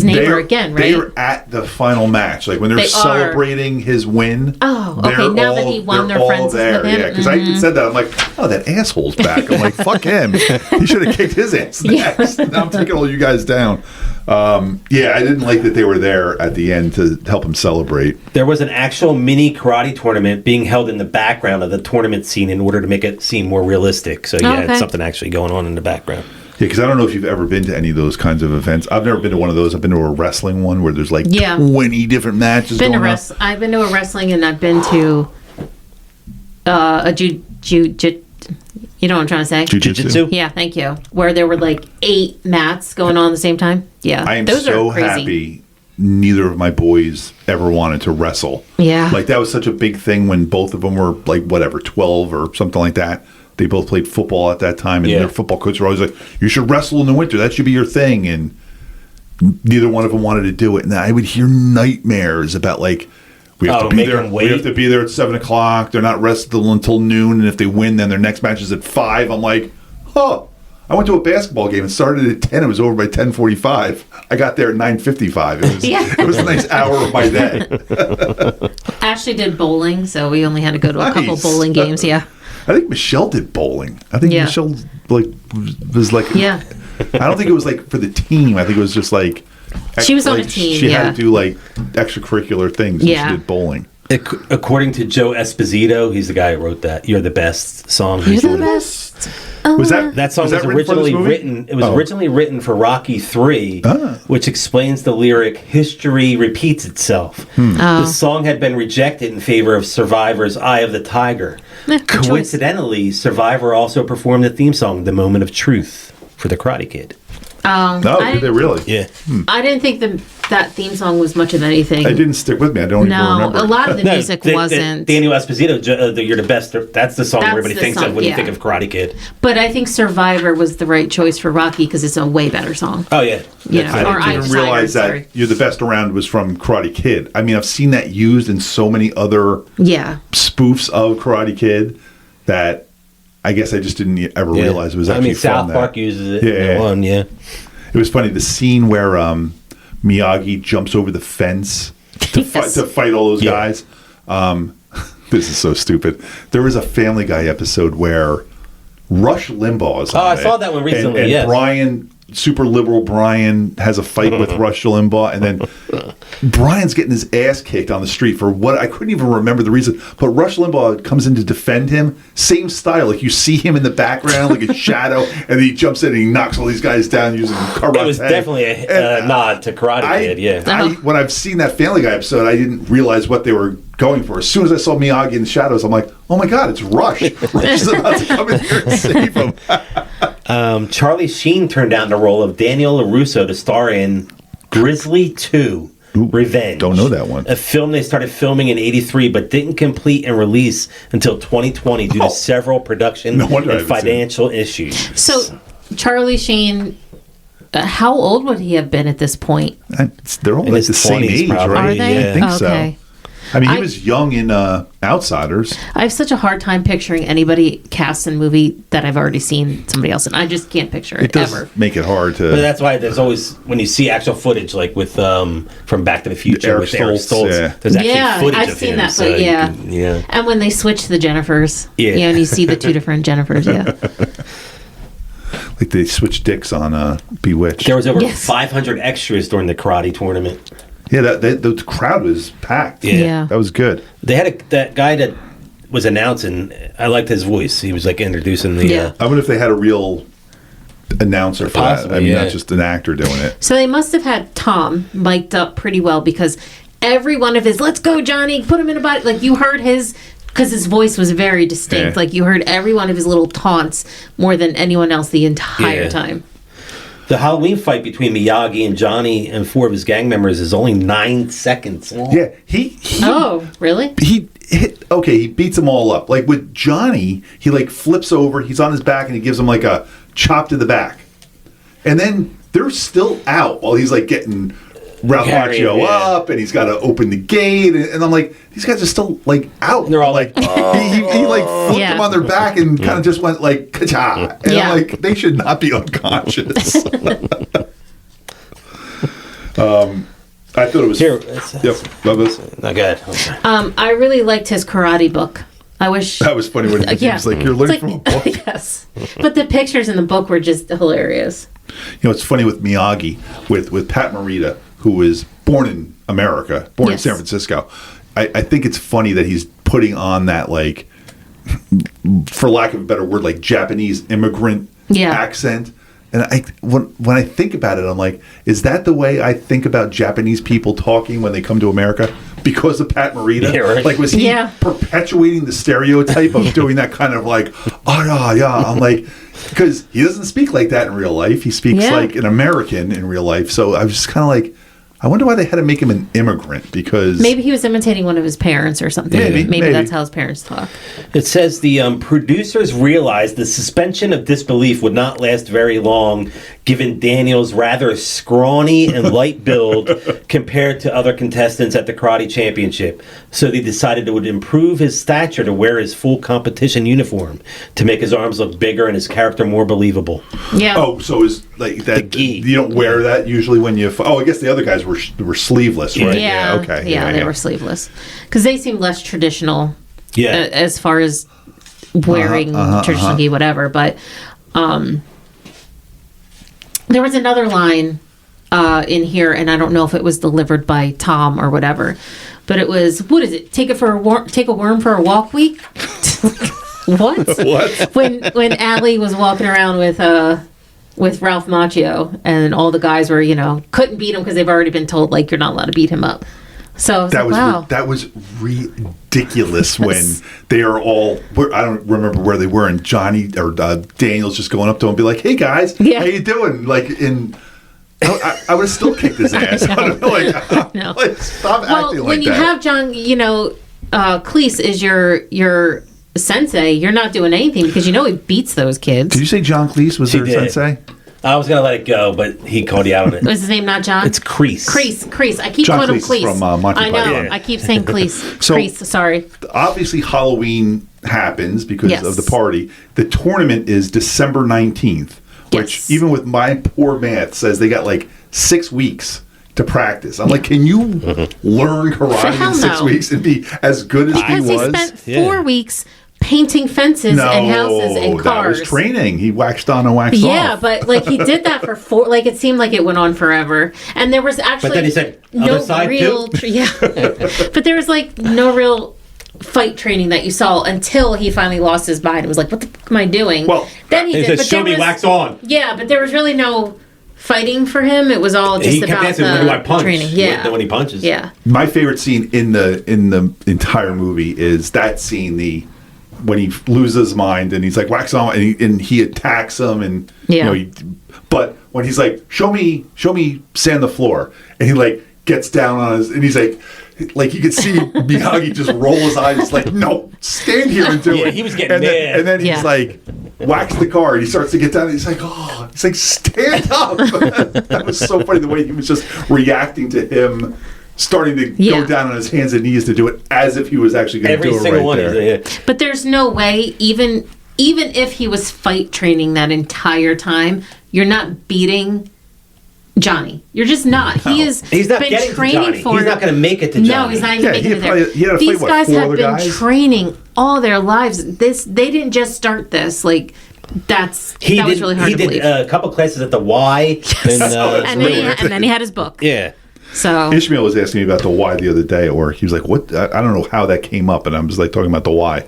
neighbor again, right? They're at the final match. Like when they're celebrating his win. Oh, okay. Now that he won, they're friends with him. Yeah, because I even said that. I'm like, oh, that asshole's back. I'm like, fuck him. He should have kicked his ass next. Now I'm taking all you guys down. I didn't like that they were there at the end to help him celebrate. There was an actual mini karate tournament being held in the background of the tournament scene in order to make it seem more realistic. So it's something actually going on in the background. Yeah, because I don't know if you've ever been to any of those kinds of events. I've never been to one of those. I've been to a wrestling one where there's like 20 different matches going on. I've been to a wrestling and I've been to a you know what I'm trying to say? Jiu-jitsu? Yeah, thank you. Where there were like 8 mats going on at the same time. Yeah. I am those so are crazy. happy neither of my boys ever wanted to wrestle. Yeah. Like that was such a big thing when both of them were like, 12 or something like that. They both played football at that time, and their football coach were always like, you should wrestle in the winter. That should be your thing. And neither one of them wanted to do it. And I would hear nightmares about like, we have to be there. We have to be there at 7:00. They're not rested until noon, and if they win, then their next match is at 5. I'm like, I went to a basketball game. It started at 10. It was over by 10:45. I got there at 9:55. It was a nice hour of my day. Ashley did bowling, so we only had to go to a couple bowling games. Yeah. I think Michelle did bowling. I think Michelle was like. Yeah. I don't think it was like for the team. I think it was just like. She was on a team. She had to do like extracurricular things. Yeah. She did bowling. According to Joe Esposito, he's the guy who wrote that "You're the Best" song. You're the best. Was that song was originally written? It was originally written for Rocky III, which explains the lyric "History repeats itself." The song had been rejected in favor of Survivor's "Eye of the Tiger." Coincidentally, Survivor also performed the theme song "The Moment of Truth" for the Karate Kid. No, did they really? Yeah. I didn't think that theme song was much of anything. It didn't stick with me. I don't even remember. A lot of the music wasn't. Daniel Esposito, "You're the Best." That's the song everybody thinks of when you think of Karate Kid. But I think Survivor was the right choice for Rocky because it's a way better song. Oh yeah. I didn't realize that "You're the Best Around" was from Karate Kid. I mean, I've seen that used in so many other spoofs of Karate Kid that I guess I just didn't ever realize it was actually from South Park uses it. It was funny, the scene where Miyagi jumps over the fence to fight all those guys. This is so stupid. There was a Family Guy episode where Rush Limbaugh is on I saw that one recently, and Brian, super liberal Brian, has a fight with Rush Limbaugh, and then Brian's getting his ass kicked on the street for what I couldn't even remember the reason, but Rush Limbaugh comes in to defend him. Same style, like you see him in the background like a shadow, and then he jumps in and he knocks all these guys down using karate. It was definitely a nod to Karate Kid. Yeah. When I've seen that Family Guy episode, I didn't realize what they were going for. As soon as I saw Miyagi in the shadows, I'm like, oh my god, it's Rush. Rush is about to come in here and save him. Charlie Sheen turned down the role of Daniel LaRusso to star in Grizzly 2. Revenge. Don't know that one. A film they started filming in '83 but didn't complete and release until 2020 due to several production and financial issues. So, Charlie Sheen, how old would he have been at this point? They're all like the same age, probably. right? Are they? Yeah, I think okay. so. I mean, he was young in Outsiders. I have such a hard time picturing anybody cast in a movie that I've already seen somebody else in. I just can't picture it does ever. Make it hard to. But that's why there's always, when you see actual footage, like with from Back to the Future with Eric Stoltz, there's actually footage I've of seen him. that So footage, And when they switch the Jennifers, and you see the two different Jennifers, Like they switched dicks on Bewitched. There was over 500 extras during the karate tournament. Yeah, the crowd was packed. Yeah. That was good. They had that guy that was announcing. I liked his voice. He was like introducing the. I wonder if they had a real announcer for that. I mean, not just an actor doing it. So they must have had Tom mic'd up pretty well because every one of his "Let's go, Johnny, put him in a body," like you heard his. Because his voice was very distinct. Like you heard every one of his little taunts more than anyone else the entire time. The Halloween fight between Miyagi and Johnny and 4 of his gang members is only 9 seconds long. Yeah, he oh, really? He beats them all up. Like with Johnny, he like flips over, he's on his back, and he gives him like a chop to the back. And then they're still out while he's like getting Ralph Carry him, Macchio up, and he's got to open the gate, and I'm like, these guys are still like out. And they're all like, he like flipped them on their back and kind of just went like, ka-cha. And I'm like, they should not be unconscious. I thought it was Here. Yep, love this. Not good. Okay. I really liked his karate book. I wish That was funny when he was like, "You're learning from a book." Yes, but the pictures in the book were just hilarious. You know, it's funny with Miyagi, with Pat Morita, who is born in America, born in San Francisco. I think it's funny that he's putting on that, like, for lack of a better word, like Japanese immigrant accent. And when I think about it, I'm like, is that the way I think about Japanese people talking when they come to America? Because of Pat Morita? Yeah, right. Like, was he perpetuating the stereotype of doing that kind of like, oh, yeah. I'm like, because he doesn't speak like that in real life. He speaks like an American in real life. So I was just kind of like, I wonder why they had to make him an immigrant, because... Maybe he was imitating one of his parents or something. Maybe that's how his parents talk. It says the producers realized the suspension of disbelief would not last very long, given Daniel's rather scrawny and light build compared to other contestants at the Karate Championship. So they decided it would improve his stature to wear his full competition uniform to make his arms look bigger and his character more believable. Yeah. Oh, so is like that? You don't wear that usually when you... Oh, I guess the other guys were sleeveless, right? Yeah. Okay. Yeah, they were sleeveless because they seem less traditional. Yeah. As far as wearing traditional gi, whatever. But there was another line in here, and I don't know if it was delivered by Tom or whatever, but it was, what is it? Take a worm for a walk week. What? What? When Allie was walking around with Ralph Macchio, and all the guys were, couldn't beat him because they've already been told, like, you're not allowed to beat him up. So that was ridiculous when they are all... I don't remember where they were, and Johnny or Daniel's just going up to him and be like, "Hey guys, how you doing?" Like, I would have still kicked his ass. Like, stop acting like when you that. have John, Cleese is your sensei, you're not doing anything because he beats those kids. Did you say John Cleese was their sensei? I was going to let it go, but he called you out on it. Was his name not John? It's Crease. Crease. I keep John calling him Cleese Cleese. from Monty I know. Python. I keep saying Cleese. So, Crease, sorry. Obviously, Halloween happens because of the party. The tournament is December 19th, which even with my poor math says they got like 6 weeks to practice. I'm like, can you learn karate in 6 weeks and be as good as he was? Because he spent 4 weeks painting fences and houses and cars. That was training. He waxed on and waxed off. Yeah, but like he did that for 4. Like it seemed like it went on forever, and there was actually but then he said, no other side real. But there was like no real fight training that you saw until he finally lost his mind and was like, "What the fuck am I doing?" Well, then he did. Said, "Show me wax on." Yeah, but there was really no fighting for him. It was all just about asking, when do I punch? training. Yeah, when he punches. Yeah. My favorite scene in the entire movie is that scene. When he loses his mind and he's like wax on and he attacks him and but when he's like show me sand the floor and he like gets down on his and he's like you can see Miyagi just roll his eyes like, no, stand here and do it. He was getting mad. And then he's like wax the car and he starts to get down and he's like, oh, he's like, stand up. That was so funny the way he was just reacting to him starting to go down on his hands and knees to do it as if he was actually going to do it right there. But there's no way, even if he was fight training that entire time, you're not beating Johnny. You're just not. No. He's not been training for. He's not going to make it to Johnny. No, he's not even making it there. These guys have been training all their lives. They didn't just start this. Like that was really hard to believe. He did a couple classes at the Y, and then he had his book. Yeah. So Ishmael was asking me about the Y the other day at work. He was like, "What? I don't know how that came up." And I was like talking about the Y.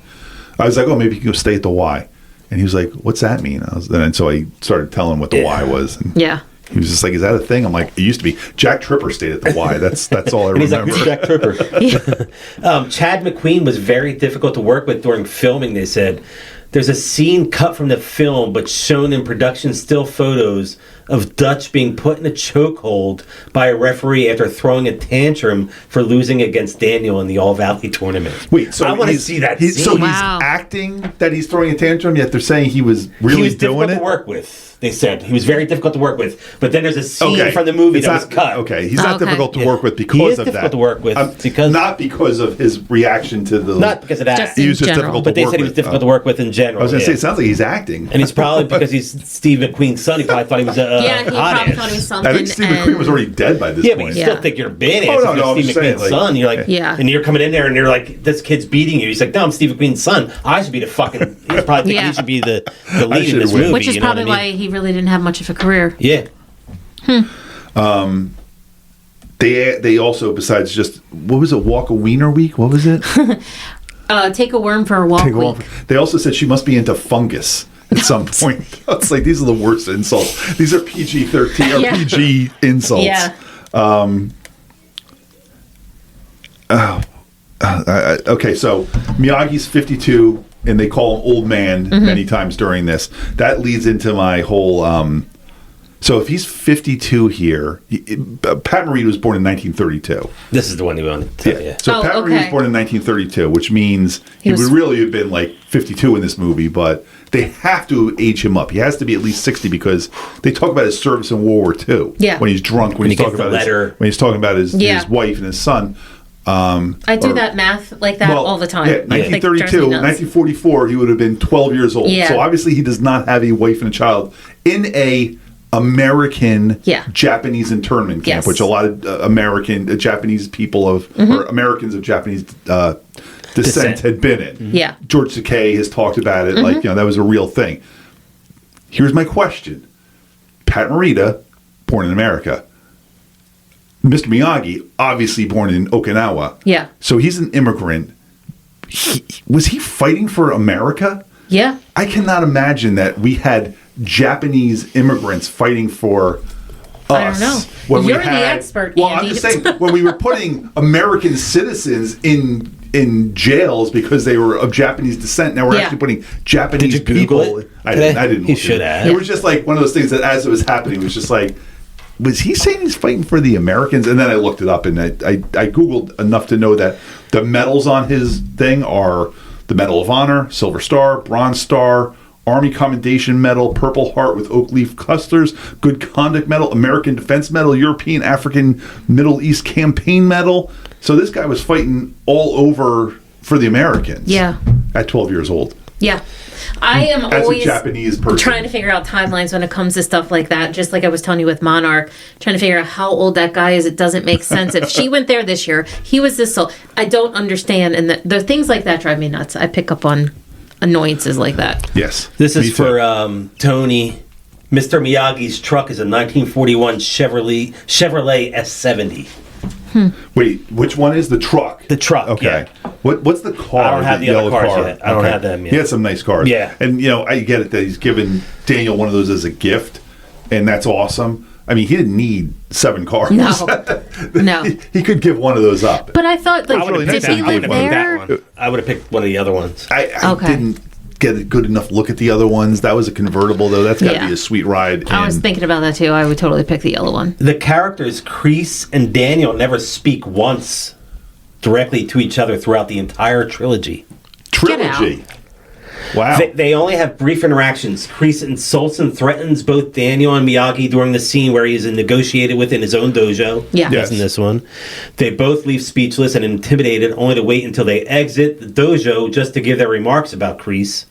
I was like, "Oh, maybe you can go stay at the Y." And he was like, "What's that mean?" And so I started telling him what the Y was. And he was just like, "Is that a thing?" I'm like, "It used to be." Jack Tripper stayed at the Y. That's all I remember. He's like, "Who's Jack Tripper?" Chad McQueen was very difficult to work with during filming. They said There's a scene cut from the film, but shown in production still photos of Dutch being put in a chokehold by a referee after throwing a tantrum for losing against Daniel in the All Valley tournament. Wait, so I want to see that scene. So he's acting that he's throwing a tantrum, yet they're saying he was really he was doing difficult it? to work with. They said he was very difficult to work with, but then there's a scene from the movie that was cut. Okay, he's not difficult to work with because of that. He is difficult to work with because not because of his reaction to the. Not because of that. Just he was just difficult to work with. But they said he was difficult to work with in general. I was going to say it sounds like he's acting, and he's probably because he's Steve McQueen's son. He probably thought he was a he probably thought he was something. I think Steve McQueen was already dead by this point. But you still think you're badass. Oh no, Steve McQueen's son. You're like, and you're coming in there and you're like, this kid's beating you. He's like, no, I'm Steve McQueen's son. I should be the fucking. He's probably thinking he should be the lead in this movie. Which is probably why he really didn't have much of a career. Yeah. They also, besides just, what was it, Walk a Wiener Week? What was it? Take a worm for a walk week. They also said she must be into fungus at some point. It's like, these are the worst insults. These are PG-13 or PG insults. Yeah. Okay, so Miyagi's 52, and they call him old man many times during this. That leads into my whole... so if he's 52 here, Pat Morita was born in 1932. This is the one you wanted to tell you. So Pat Morita was born in 1932, which means he would really have been like 52 in this movie, but they have to age him up. He has to be at least 60 because they talk about his service in World War II. Yeah. When he's drunk, when he's talking about his wife and his son. I do that math like that all the time. Yeah, 1932, 1944, he would have been 12 years old. Yeah. So obviously he does not have a wife and a child in a American Japanese internment camp, which a lot of Japanese people or Americans of Japanese descent had been in. Yeah. George Takei has talked about it, like, that was a real thing. Here's my question. Pat Morita, born in America. Mr. Miyagi, obviously born in Okinawa. Yeah. So he's an immigrant. Was he fighting for America? Yeah. I cannot imagine that we had Japanese immigrants fighting for us. I don't know. You're the expert, Well, Andy. I'm just saying, when we were putting American citizens in jails because they were of Japanese descent, now we're actually putting Japanese people. I didn't. You should have. It was just like one of those things that as it was happening, it was just like, was he saying he's fighting for the Americans? And then I looked it up and I Googled enough to know that the medals on his thing are the Medal of Honor, Silver Star, Bronze Star, Army Commendation Medal, Purple Heart with oak leaf clusters, Good Conduct Medal, American Defense Medal, European, African, Middle East Campaign Medal. So this guy was fighting all over for the Americans. Yeah. At 12 years old. Yeah. I am always a Japanese person trying to figure out timelines when it comes to stuff like that. Just like I was telling you with Monarch, trying to figure out how old that guy is. It doesn't make sense. If she went there this year, he was this old. I don't understand. And the things like that drive me nuts. I pick up on annoyances like that. Yes. This is for Tony. Mr. Miyagi's truck is a 1941 Chevrolet S70. Wait, which one is the truck? The truck. Okay. Yeah. What's the car? I don't have the other cars yet. I don't have them yet. He had some nice cars. Yeah. And I get it that he's given Daniel one of those as a gift, and that's awesome. I mean, he didn't need 7 cars. No. He could give one of those up. But I thought, like, did he live there? I would have picked one of the other ones. I didn't get a good enough look at the other ones. That was a convertible, though. That's got to be a sweet ride. I was thinking about that, too. I would totally pick the yellow one. The characters, Kreese and Daniel, never speak once directly to each other throughout the entire trilogy. Wow. They only have brief interactions. Kreese insults and threatens both Daniel and Miyagi during the scene where he is negotiated with in his own dojo. Yeah. Yes. In this one. They both leave speechless and intimidated, only to wait until they exit the dojo just to give their remarks about Kreese.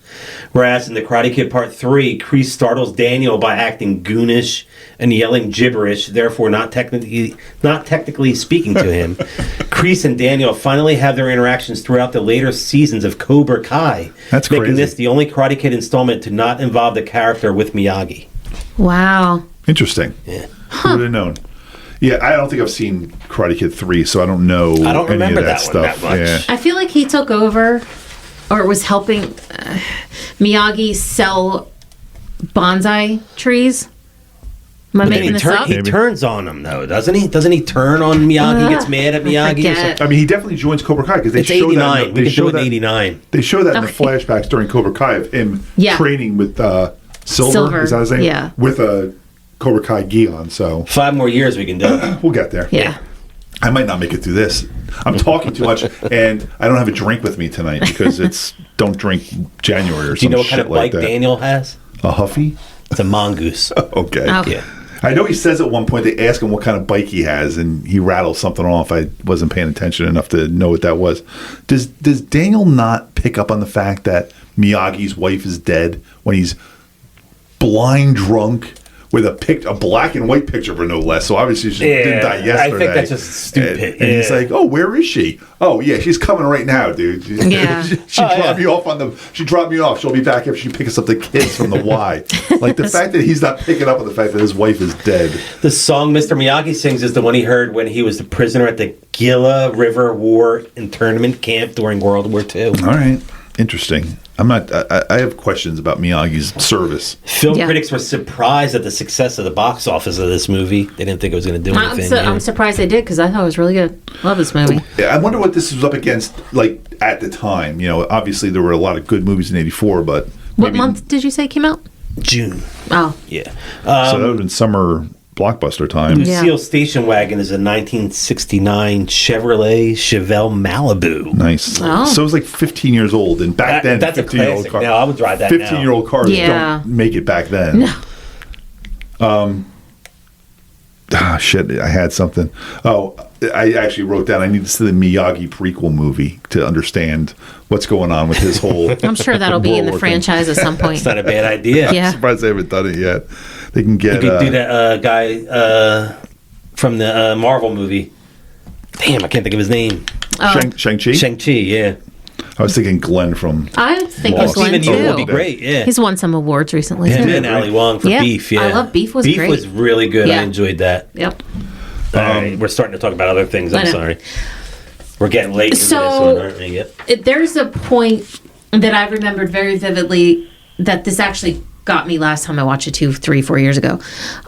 Whereas in the Karate Kid Part 3, Kreese startles Daniel by acting goonish and yelling gibberish, therefore not technically speaking to him. Kreese and Daniel finally have their interactions throughout the later seasons of Cobra Kai. That's making crazy. This the only Karate Kid installment to not involve the character with Miyagi. Wow. Interesting. Yeah. Who would have known? Yeah, I don't think I've seen Karate Kid 3, so I don't know I don't remember any of that that stuff. one that much. Yeah. I feel like he took over or was helping Miyagi sell bonsai trees. Am I making this up? He turns on him, though, doesn't he? Doesn't he turn on Miyagi? Gets mad at Miyagi? Or something? I mean, he definitely joins Cobra Kai because they show 89. that. They show that 89. They show that in the flashbacks during Cobra Kai of him training with Silver. Is that his name? Yeah. With a Cobra Kai gi on. So 5 more years we can do it. We'll get there. Yeah. I might not make it through this. I'm talking too much, and I don't have a drink with me tonight because it's don't drink January or something. Do you know what kind of bike Daniel has? A Huffy? It's a mongoose. Okay. Oh. Yeah. I know he says at one point they ask him what kind of bike he has, and he rattles something off. I wasn't paying attention enough to know what that was. Does Daniel not pick up on the fact that Miyagi's wife is dead when he's blind drunk with a black and white picture of her, no less? So obviously she didn't die yesterday. I think that's just stupid. And he's like, "Oh, where is she? Oh, yeah, she's coming right now, dude. Yeah. she dropped me off She dropped me off. She'll be back if she picks up the kids from the Y." Like the fact that he's not picking up on the fact that his wife is dead. The song Mr. Miyagi sings is the one he heard when he was the prisoner at the Gila River War Internment Camp during World War II. All right, interesting. I have questions about Miyagi's service. Film critics were surprised at the success of the box office of this movie. They didn't think it was going to do anything. I'm surprised they did because I thought it was really good. Love this movie. I wonder what this was up against, like, at the time. You know, obviously there were a lot of good movies in '84, but what month did you say it came out? June. Oh, yeah. So that would have been summer blockbuster time. Lucille Station Wagon is a 1969 Chevrolet Chevelle Malibu. Nice. Oh. So it was like 15 years old, and back then, that's a classic. Car. Now I would drive that. 15-year-old cars don't make it back then. No. Shit! I had something. Oh, I actually wrote down I need to see the Miyagi prequel movie to understand what's going on with his whole. I'm sure that'll be in the franchise at some point. It's not a bad idea. Yeah. I'm surprised they haven't done it yet. They can get. You could do that guy from the Marvel movie. Damn, I can't think of his name. Shang-Chi? Shang-Chi, yeah. I was thinking Glenn from. I think of Glenn too. Would be great. Yeah, he's won some awards recently. Him too. and Ali Wong for Beef. Yeah, I love Beef. Was Beef great. was really good. Yeah. I enjoyed that. Yep. All right, we're starting to talk about other things. I'm sorry. We're getting late into this one, aren't we? Yep. There's a point that I remembered very vividly that this actually got me last time I watched it 2, 3, 4 years ago.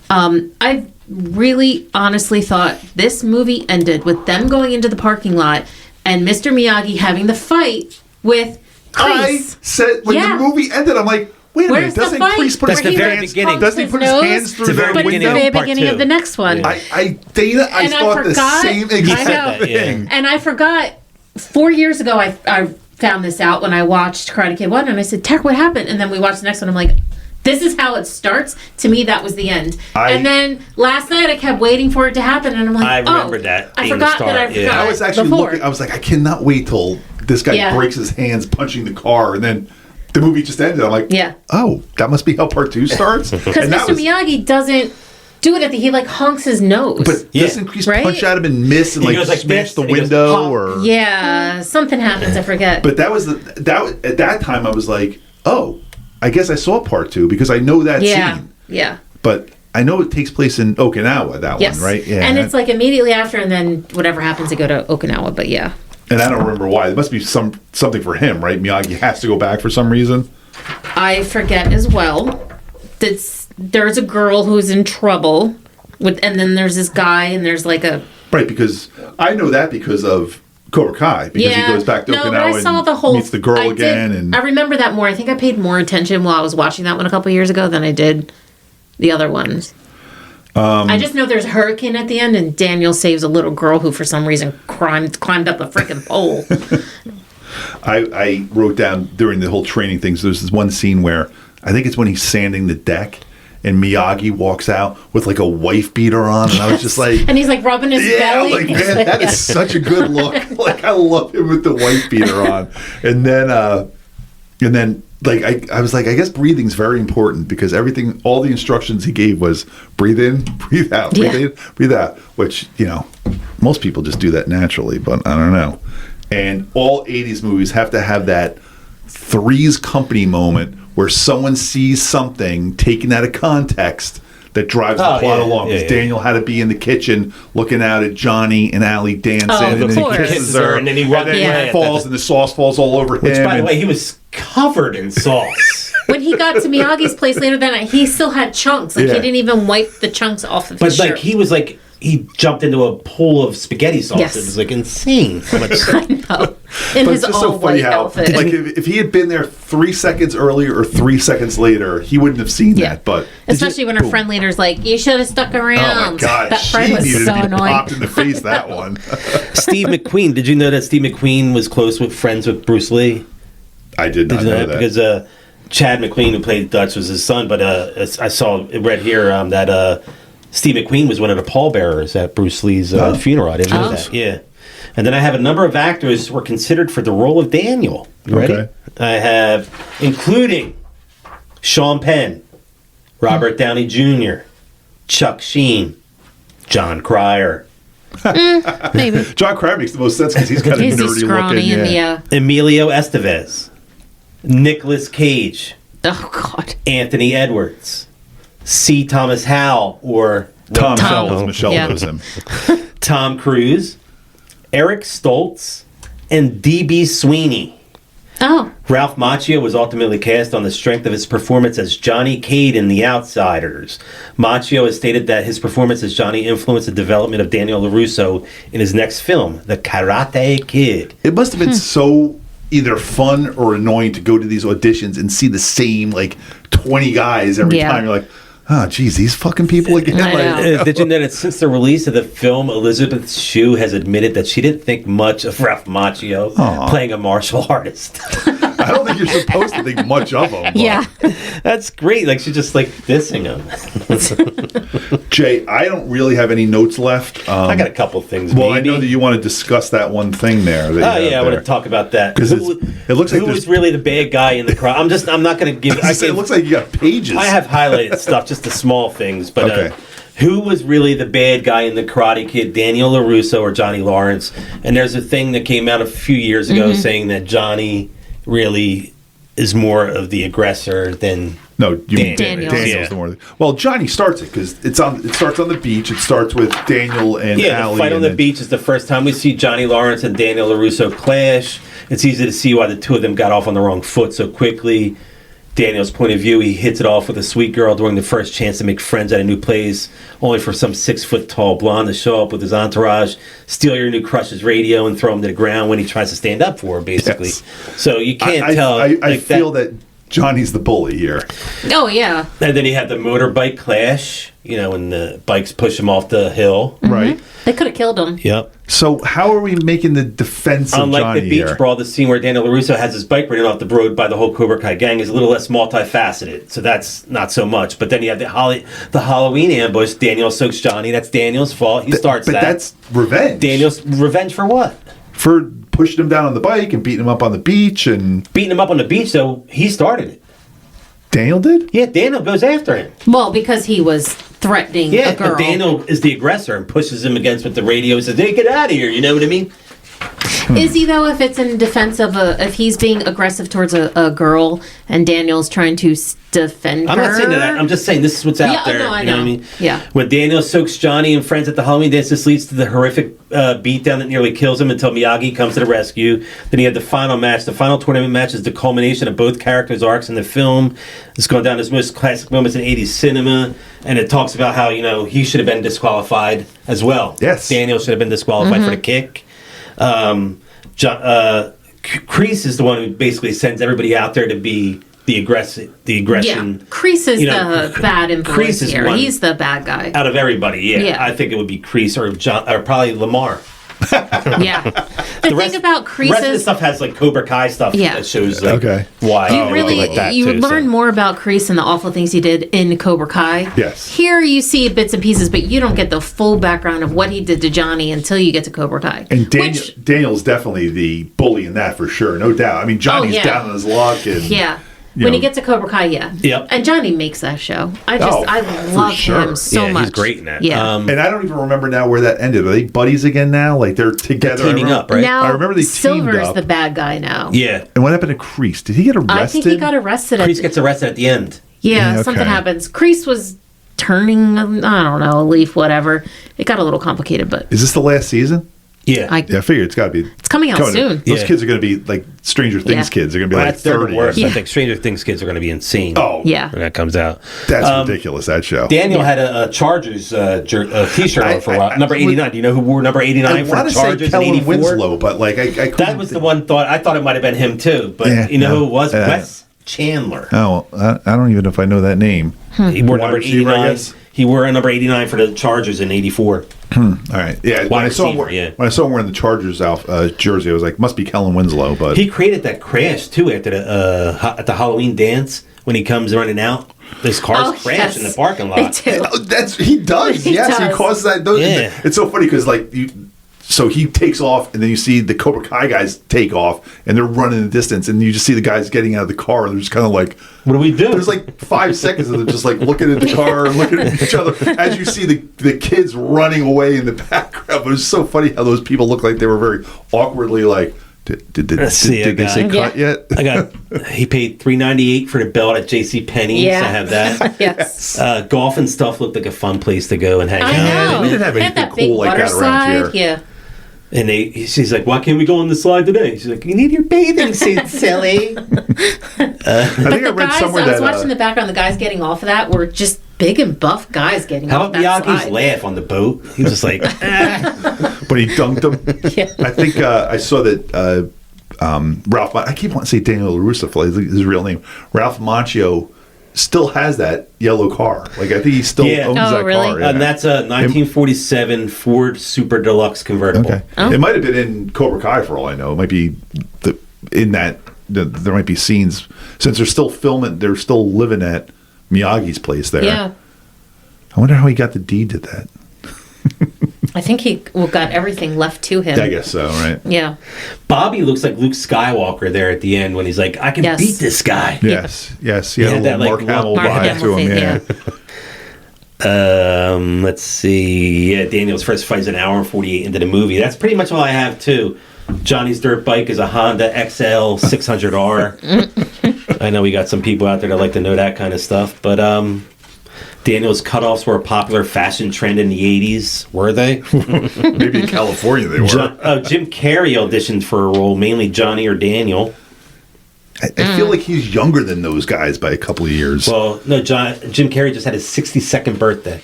I really honestly thought this movie ended with them going into the parking lot and Mr. Miyagi having the fight with Kreese. I said when the movie ended, I'm like, wait a minute, doesn't Kreese put his hands? Doesn't he put his hands through the window? But it's the very beginning of the next one. I thought the same exact thing. And I forgot 4 years ago I found this out when I watched Karate Kid 1 and I said, Tech, what happened? And then we watched the next one. I'm like, this is how it starts. To me, that was the end. And then last night I kept waiting for it to happen and I'm like, I remember that. I forgot that I forgot. I was actually looking, I was like, I cannot wait till this guy breaks his hands punching the car, and then the movie just ended. I'm like, oh, that must be how part 2 starts. Because Mr. Miyagi doesn't do it at the, he like honks his nose. But doesn't Kreese punch at him and miss and like smash the window or something happens, I forget. But that was that at that time I was like, oh, I guess I saw part 2 because I know that scene. Yeah. But I know it takes place in Okinawa, that one, right? Yeah. And it's like immediately after, and then whatever happens, they go to Okinawa, but yeah. And I don't remember why. There must be something for him, right? Miyagi has to go back for some reason. I forget as well. There's a girl who's in trouble, and then there's this guy, and there's like a... Right, because I know that because of Cobra Kai, because he goes back to Okinawa and meets the girl again. And I remember that more. I think I paid more attention while I was watching that one a couple years ago than I did the other ones. I just know there's a hurricane at the end, and Daniel saves a little girl who, for some reason, climbed up a freaking pole. I wrote down during the whole training thing, so there's this one scene where I think it's when he's sanding the deck, and Miyagi walks out with like a wife beater on, and I was just like... And he's like rubbing his belly. Like, man, that is such a good look. Like, I love him with the wife beater on. And then like I was like, I guess breathing's very important because all the instructions he gave was breathe in, breathe out, breathe in, breathe out, which, you know, most people just do that naturally, but I don't know. And all 80s movies have to have that Three's Company moment where someone sees something taken out of context that drives the plot along. Because Daniel had to be in the kitchen looking out at Johnny and Ali dancing, and then he kisses her, and then he falls, and the sauce falls all over him. Which, by the way, he was covered in sauce. when he got to Miyagi's place later that night, he still had chunks. Like, he didn't even wipe the chunks off of his shirt. But, like, he was, like, he jumped into a pool of spaghetti sauce. Yes. It was, like, insane. I know. In his all-white outfit. Like, if he had been there 3 seconds earlier or 3 seconds later, he wouldn't have seen that. But especially when her friend later's like, you should have stuck around. Oh, my God. That friend was so annoying. Popped in the face, that one. Steve McQueen. Did you know that Steve McQueen was close with friends with Bruce Lee? I did not know that. Because Chad McQueen, who played Dutch, was his son. But I read here that Steve McQueen was one of the pallbearers at Bruce Lee's funeral. I didn't know that. Yeah. And then I have a number of actors who were considered for the role of Daniel. You ready? Okay. I have, including Sean Penn, Robert Downey Jr., Chuck Sheen, John Cryer. Maybe. John Cryer makes the most sense because he's kind of nerdy looking. Emilio Estevez, Nicolas Cage. Oh, God. Anthony Edwards, C. Thomas Howell, or Tom Sells. Michelle knows him. Tom Cruise, Eric Stoltz, and D.B. Sweeney. Oh. Ralph Macchio was ultimately cast on the strength of his performance as Johnny Cade in The Outsiders. Macchio has stated that his performance as Johnny influenced the development of Daniel LaRusso in his next film, The Karate Kid. It must have been so either fun or annoying to go to these auditions and see the same, like, 20 guys every time. You're like, oh, geez, these fucking people again. Did you know that since the release of the film, Elizabeth Shue has admitted that she didn't think much of Ralph Macchio playing a martial artist? I don't think you're supposed to think much of him. Yeah. That's great. Like, she's just, like, dissing him. Jay, I don't really have any notes left. I got a couple things. Well, maybe. I know that you want to discuss that one thing there. I want to talk about that. Because it looks like who was really the bad guy in the crowd. I'm not going to give... it looks like you got pages. I have highlighted stuff, just the small things. But who was really the bad guy in The Karate Kid, Daniel LaRusso or Johnny Lawrence? And there's a thing that came out a few years ago saying that Johnny really is more of the aggressor than... No, Daniel's the more. Well, Johnny starts it because it starts on the beach. It starts with Daniel and Allie. The fight on the beach is the first time we see Johnny Lawrence and Daniel LaRusso clash. It's easy to see why the two of them got off on the wrong foot so quickly. Daniel's point of view, he hits it off with a sweet girl during the first chance to make friends at a new place, only for some 6-foot-tall blonde to show up with his entourage, steal your new crush's radio, and throw him to the ground when he tries to stand up for her, basically. Yes. So you can't tell. I feel that Johnny's the bully here. Oh, yeah. And then you have the motorbike clash, when the bikes push him off the hill. Right. They could have killed him. Yep. So how are we making the defense of Unlike Johnny the beach here? brawl, the scene where Daniel LaRusso has his bike ridden off the road by the whole Cobra Kai gang is a little less multifaceted. So that's not so much. But then you have the Halloween ambush. Daniel soaks Johnny. That's Daniel's fault. He starts that. But that's revenge. Daniel's revenge for what? For pushing him down on the bike and beating him up on the beach. Beating him up on the beach, though, he started it. Daniel did? Yeah, Daniel goes after him. Well, because he was threatening a girl. But Daniel is the aggressor and pushes him against with the radio and says, hey, get out of here. You know what I mean? Is he, though, if it's in defense of if he's being aggressive towards a girl and Daniel's trying to defend her? I'm not saying that. I'm just saying this is what's out there. No, I know. What I mean? Yeah. When Daniel soaks Johnny and friends at the Halloween dance, this leads to the horrific beatdown that nearly kills him until Miyagi comes to the rescue. Then you have the final match. The final tournament match is the culmination of both characters' arcs in the film. It's gone down as most classic moments in 80s cinema. And it talks about how, he should have been disqualified as well. Yes. Daniel should have been disqualified for the kick. Kreese is the one who basically sends everybody out there to be the aggression. Yeah, Kreese is the bad influence here. He's the bad guy out of everybody. Yeah. I think it would be Kreese or probably Lamar. Yeah. The thing about Kreese, the rest of the stuff has like Cobra Kai stuff that shows why. You learn more about Kreese and the awful things he did in Cobra Kai. Yes. Here you see bits and pieces, but you don't get the full background of what he did to Johnny until you get to Cobra Kai. And Daniel's definitely the bully in that for sure, no doubt. I mean, Johnny's down on his luck. And, when he gets to Cobra Kai, Yep. And Johnny makes that show. I love him so much. He's great in that. Yeah. And I don't even remember now where that ended. Are they buddies again now? Like they're together? They're teaming up, right? Now, I remember they teamed up. Silver's the bad guy now. Yeah. And what happened to Kreese? Did he get arrested? I think he got arrested. Kreese gets arrested at the end. Yeah, something happens. Kreese was turning, I don't know, a leaf, whatever. It got a little complicated, but... Is this the last season? Yeah. I figure it's got to be. It's coming out soon. Those kids are going to be like Stranger Things kids. They're going to be like that's 30. The worst. Yeah. I think Stranger Things kids are going to be insane. Oh, yeah. When that comes out. That's ridiculous, that show. Daniel had a Chargers t-shirt on for a while. Number 89. Do you know who wore number 89 for the Chargers in 84? Winslow, but like I that was the one thought. I thought it might have been him too. But you know who it was? Wes Chandler. Oh, I don't even know if I know that name. He wore number 89. He wore a number 89 for the Chargers in 84. All right. Yeah. When I saw him wearing the Chargers jersey, I was like, must be Kellen Winslow. But he created that crash too after at the Halloween dance when he comes running out. Those cars crash in the parking lot. They do. He does. He yes, does. he causes that. It's so funny because so he takes off, and then you see the Cobra Kai guys take off, and they're running the distance, and you just see the guys getting out of the car, and they're just kind of like, "What do we do?" There's like 5 seconds of them just like looking at the car and looking at each other as you see the kids running away in the background. But it's so funny how those people look like they were very awkwardly like, did they say cut yet? He paid $3.98 for the belt at J.C. Penney's. Yeah. I have that. Yes. Golf and stuff looked like a fun place to go and hang out. I know. We didn't have anything that cool big like that around here. Yeah. And she's like, "Why can't we go on the slide today?" She's like, "You need your bathing suit, silly." I think I read somewhere I was watching in the background. The guys getting off of that were just big and buff guys getting off that slide. How about Miyagi's laugh on the boat? He was just like, but he dunked him. Yeah. I think I saw that Ralph. I keep wanting to say Daniel LaRusso for his real name. Ralph Macchio still has that yellow car. Like I think he still owns that car. Yeah. And that's a 1947 Ford Super Deluxe convertible. Okay. It might have been in Cobra Kai for all I know. It might be there might be scenes since they're still filming. They're still living at Miyagi's place there. Yeah. I wonder how he got the deed to that. I think he got everything left to him. I guess so, right? Yeah. Bobby looks like Luke Skywalker there at the end when he's like, "I can beat this guy." Yes. He had a little Mark Hamill vibe to him. Let's see. Yeah, Daniel's first fight is an hour and 48 into the movie. That's pretty much all I have too. Johnny's dirt bike is a Honda XL 600R. I know we got some people out there that like to know that kind of stuff, but Daniel's cutoffs were a popular fashion trend in the 80s. Were they? Maybe in California they were. Jim Carrey auditioned for a role, mainly Johnny or Daniel. I feel like he's younger than those guys by a couple of years. Well, no, Jim Carrey just had his 62nd birthday.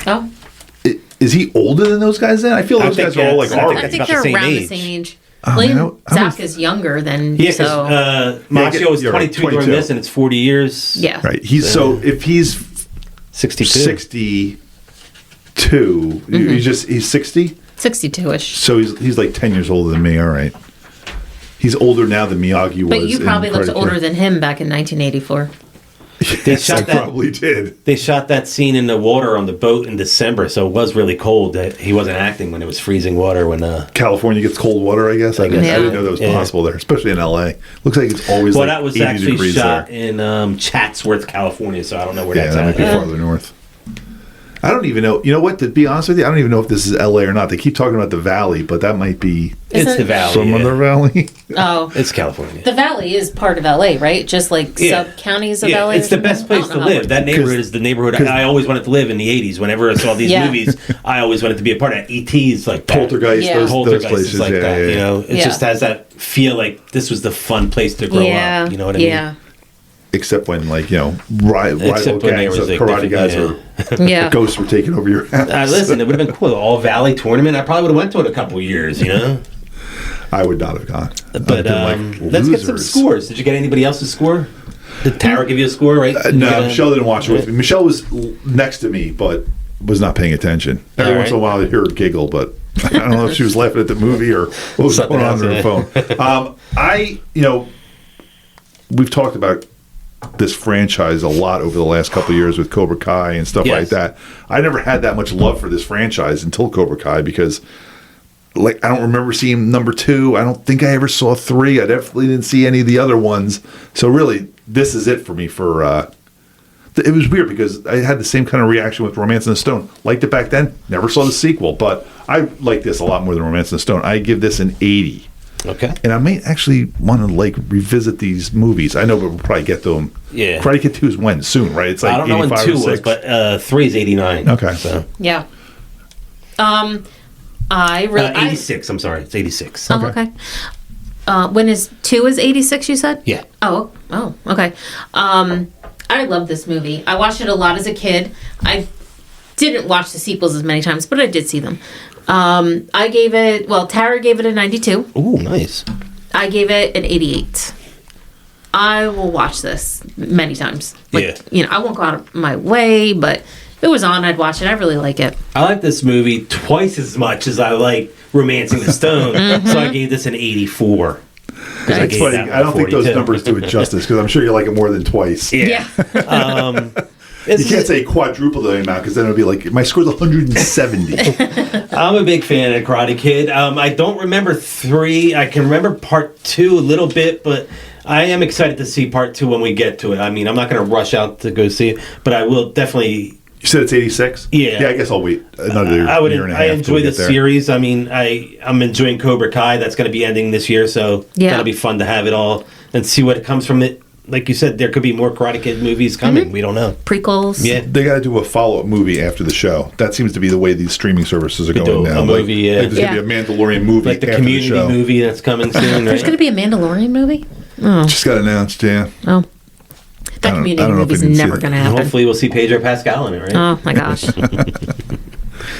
Oh. Is he older than those guys then? I feel those guys are all like our age. I think they're around the same age. Zach is younger than because Macchio was 22 during this, and it's 40 years. Yeah. Right. If he's 62. He's 60? 62-ish. So he's like 10 years older than me. All right. He's older now than Miyagi was. But you probably looked older than him back in 1984. Probably did. They shot that scene in the water on the boat in December, so it was really cold. That he wasn't acting when it was freezing water. When California gets cold water, I guess. I didn't know that was possible there, especially in LA. Looks like it's always like 80 degrees there. Well, that was actually shot in Chatsworth, California, so I don't know where that's at. Yeah, that might be farther north. I don't even know. You know what? To be honest with you, I don't even know if this is LA or not. They keep talking about the Valley, but that might be. It's the Valley. Some other Valley. Oh, it's California. The Valley is part of LA, right? Just like sub counties of LA. It's the best place to live. That neighborhood is the neighborhood I always wanted to live in the 80s. Whenever I saw these movies, I always wanted to be a part of that. ET's like that. Poltergeist, those places like that. You know, it just has that feel like this was the fun place to grow up. You know what I mean? Yeah. Except when, rival gangs of karate guys or ghosts were taking over your house. Listen, it would have been cool. All Valley tournament. I probably would have went to it a couple of years, you know? I would not have gone. But let's get some scores. Did you get anybody else's score? Did Tara give you a score, right? No, Michelle didn't watch it with me. Michelle was next to me, but was not paying attention. Every once in a while I'd hear her giggle, but I don't know if she was laughing at the movie or what was going on her phone. We've talked about this franchise a lot over the last couple of years with Cobra Kai and stuff like that. I never had that much love for this franchise until Cobra Kai because I don't remember seeing number 2. I don't think I ever saw 3. I definitely didn't see any of the other ones. So really, this is it for me for it was weird because I had the same kind of reaction with Romance in the Stone. Liked it back then, never saw the sequel, but I like this a lot more than Romance in the Stone. I give this an 80. Okay. And I may actually want to revisit these movies. I know, but we'll probably get to them. Yeah. Karate Kid 2 is when? Soon, right? It's like I don't know when 2 was, but 3 is 89. Okay. So. Yeah. I really 86. I'm sorry, it's 86. Oh, okay. When is 2 is 86? You said? Yeah. Oh, okay. I love this movie. I watched it a lot as a kid. I didn't watch the sequels as many times, but I did see them. I gave it. Well, Tara gave it a 92. Ooh, nice. I gave it an 88. I will watch this many times. I won't go out of my way, but if it was on, I'd watch it. I really like it. I like this movie twice as much as I like Romancing the Stone, so I gave this an 84. It's funny. I don't think those numbers do it justice because I'm sure you like it more than twice. Yeah. You can't say quadruple the amount because then it would be like my score's 170. I'm a big fan of Karate Kid. I don't remember 3. I can remember part 2 a little bit, but I am excited to see part 2 when we get to it. I mean, I'm not going to rush out to go see it, but I will definitely. You said it's 86? Yeah. Yeah, I guess I'll wait another year and a half. I enjoy the series. I mean, I'm enjoying Cobra Kai. That's going to be ending this year, so that'll be fun to have it all and see what comes from it. Like you said, there could be more Karate Kid movies coming. Mm-hmm. We don't know. Prequels. Yeah. They got to do a follow-up movie after the show. That seems to be the way these streaming services are going now. A movie, there's going to be a Mandalorian movie like the after Community the show. movie that's coming soon, right? There's going to be a Mandalorian movie? Oh. Just got announced, yeah. Oh. That Community movie's never going to happen. Hopefully we'll see Pedro Pascal in it, right? Oh, my gosh.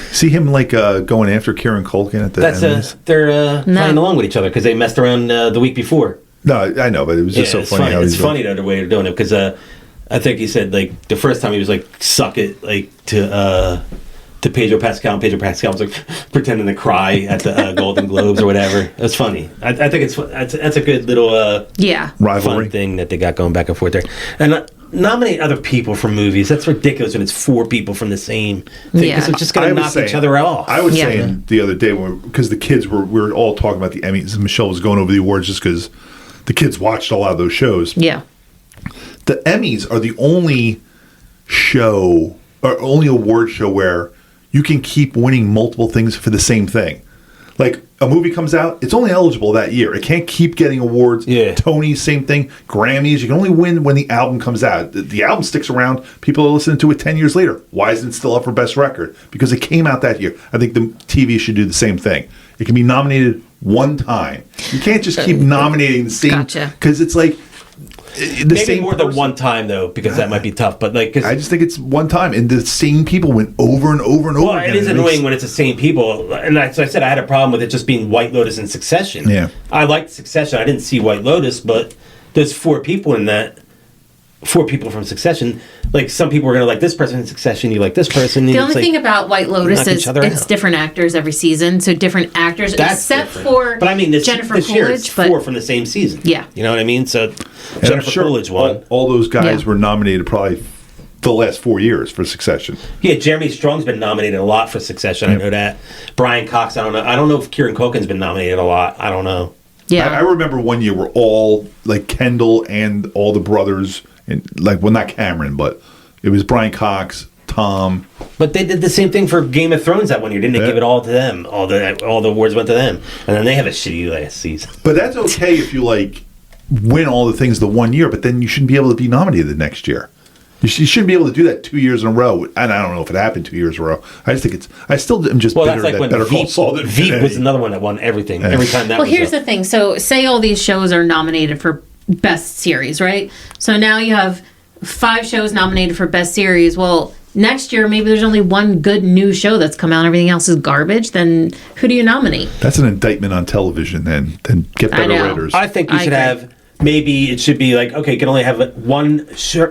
See him going after Kieran Culkin at the end? They're playing along with each other because they messed around the week before. No, I know, but it was just so funny. It's funny though the way they're doing it because I think he said like the first time he was like suck it like to Pedro Pascal, and Pedro Pascal was like pretending to cry at the Golden Globes or whatever. It was funny. I think that's a good little rivalry fun thing that they got going back and forth there. And nominate other people for movies. That's ridiculous when it's 4 people from the same thing because it's just going to knock each other off. I was saying the other day because the kids we were all talking about the Emmys and Michelle was going over the awards just because the kids watched a lot of those shows. Yeah. The Emmys are the only show or only award show where you can keep winning multiple things for the same thing. Like a movie comes out, it's only eligible that year. It can't keep getting awards. Yeah. Tonys, same thing. Grammys, you can only win when the album comes out. The album sticks around. People are listening to it 10 years later. Why isn't it still up for Best Record? Because it came out that year. I think the TV should do the same thing. It can be nominated one time. You can't just keep nominating the same. Gotcha. Because it's like maybe more than one time though, because that might be tough. But like, I just think it's one time, and the same people went over and over and over. Well, again. it is annoying when it's the same people, and as I said, I had a problem with it just being White Lotus and Succession. Yeah, I liked Succession. I didn't see White Lotus, but there's 4 people in that. 4 people from Succession. Like some people are going to like this person in Succession. You like this person. The only thing about White Lotus is it's different actors every season, so different actors except for. But I mean, Jennifer this year it's Coolidge, 4 from the same season. Yeah, you know what I mean. So and Jennifer Coolidge won. All those guys were nominated probably the last 4 years for Succession. Yeah, Jeremy Strong's been nominated a lot for Succession. I know that. Brian Cox. I don't know. I don't know if Kieran Culkin's been nominated a lot. I don't know. Yeah, I remember one year where all like Kendall and all the brothers. And not Cameron, but it was Brian Cox, Tom. But they did the same thing for Game of Thrones that one year. Didn't they give it all to them? All the awards went to them. And then they have a shitty last season. But that's okay if you win all the things the one year, but then you shouldn't be able to be nominated the next year. You shouldn't be able to do that 2 years in a row. And I don't know if it happened 2 years in a row. I still am just bitter that's like that when Better Call Saul didn't Veep was another one that won everything. Every time that Well, here's the thing. So say all these shows are nominated for Best Series, right? So now you have 5 shows nominated for Best Series. Well, next year maybe there's only one good new show that's come out and everything else is garbage. Then who do you nominate? That's an indictment on television then get better writers. I think you should have, maybe it should be like, okay, you can only have one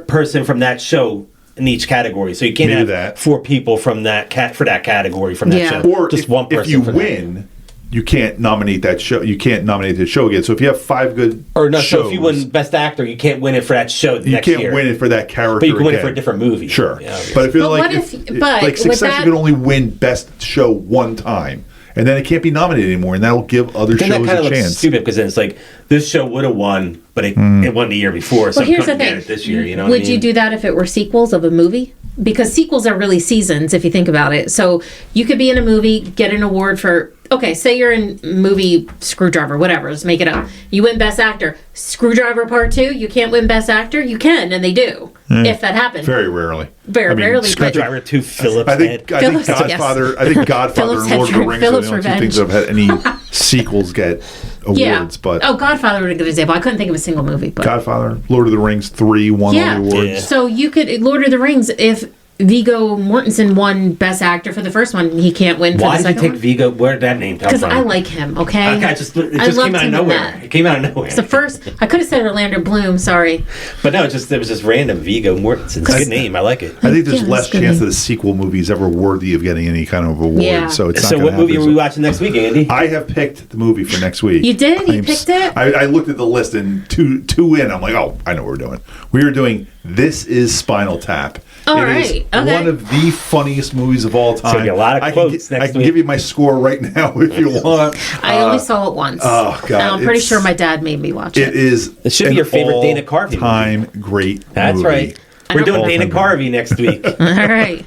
person from that show in each category. So you can't have 4 people from that for that category from that show. Or just one person. If you win, you can't nominate that show. You can't nominate the show again. So if you have 5 good shows, so if you win Best Actor, you can't win it for that show next year. You can't win it for that character. But you can win it again. for a different movie. Sure. Yeah, but if you're but Succession can only win Best Show one time. And then it can't be nominated anymore, and that'll give other shows a chance. That kind of looks stupid because then it's like this show would have won, but it won the year before. So here's the thing: this year, you know, would you do that if it were sequels of a movie? Because sequels are really seasons, if you think about it. So you could be in a movie, get an award for okay, say you're in movie Screwdriver, whatever, let's make it up. You win Best Actor. Screwdriver Part 2, you can't win Best Actor? You can, and they do, if that happens. Very rarely. Very rarely. Screwdriver 2, Phillips I think Godfather and Lord of the Rings are the only two things that have had any sequels get awards. But Godfather would be a good example. I couldn't think of a single movie. But Godfather, Lord of the Rings 3 won all the awards. Yeah. So you could, Lord of the Rings, if Viggo Mortensen won Best Actor for the first one, he can't win for the second one. Why did you take Viggo? Where did that name come from? Because I like him, okay? It just came out of nowhere. It came out of nowhere. It's the first. I could have said Orlando Bloom, sorry. But no, it was just random. Viggo Mortensen. It's a good name. I like it. I think there's less chance that a sequel movie is ever worthy of getting any kind of award. Yeah. So it's not So what movie are we watching next week, Andy? I have picked the movie for next week. You did? You picked it? I looked at the list and two in. I'm like, oh, I know what we're doing. We are doing This Is Spinal Tap. All it right. is Okay. one of the funniest movies of all time. It's gonna be a lot of quotes next I can week. give you my score right now if you want. I only saw it once. Oh God! And I'm pretty sure my dad made me watch it. It is. It should be your favorite Dana Carvey movie. Time great. That's movie. right. We're doing Dana Carvey next week. All right.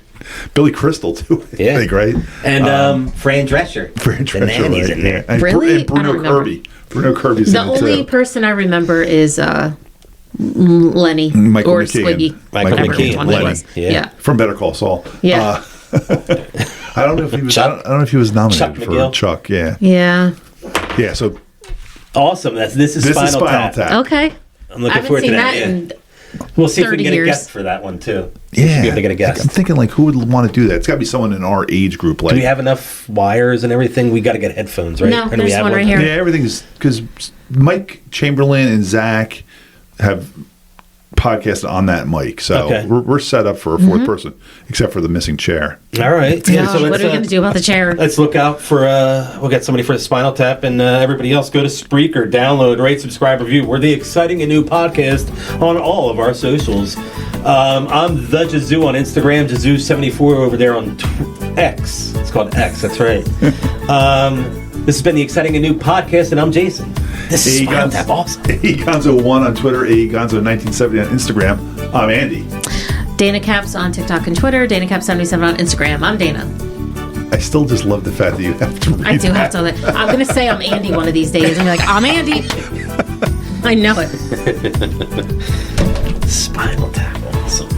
Billy Crystal too. I think, right? And Fran Drescher. Fran The nanny's in there. And Really? And Bruno I don't remember. Kirby. Bruno Kirby's The in it only too. person I remember is Lenny Michael or McKean. Squiggy. Michael whatever McKean. one it Lenny. was. Yeah. From Better Call Saul. Yeah. I don't know if he was. Chuck? I don't know if he was nominated Chuck for McGill? Chuck. Yeah. Yeah. Yeah. So Awesome. This is Spinal Tap. Okay. I'm I looking haven't forward to seen that. that in We'll see if we 30 can get years. a guest for that one too. We should yeah, be able to get a guest. I'm thinking like who would want to do that? It's got to be someone in our age group. Like, Do we have enough wires and everything? We got to get headphones, right? No, Or do there's we have one right here. yeah, everything's because Mike Chamberlain and Zach have podcasted on that mic, so Okay. we're set up for a 4th person, except for the missing chair. All right. Oh, what are we going to do about the chair? Let's look out for, we'll get somebody for the Spinal Tap, and everybody else go to Spreaker, download, rate, subscribe, review. We're the exciting and new podcast on all of our socials. I'm the Jazoo on Instagram, Jazoo74 over there on X. It's called X, that's right. This has been the exciting and new podcast, and I'm Jason. This is Spinal Tap, awesome. Aegonzo1 on Twitter, Aegonzo1970 on Instagram. I'm Andy. Dana Caps on TikTok and Twitter. Dana Caps77 on Instagram. I'm Dana. I still just love the fact that you have to read I do that. have to. I'm going to say I'm Andy one of these days. I'm like, I'm Andy. I know it. Spinal Tap, awesome.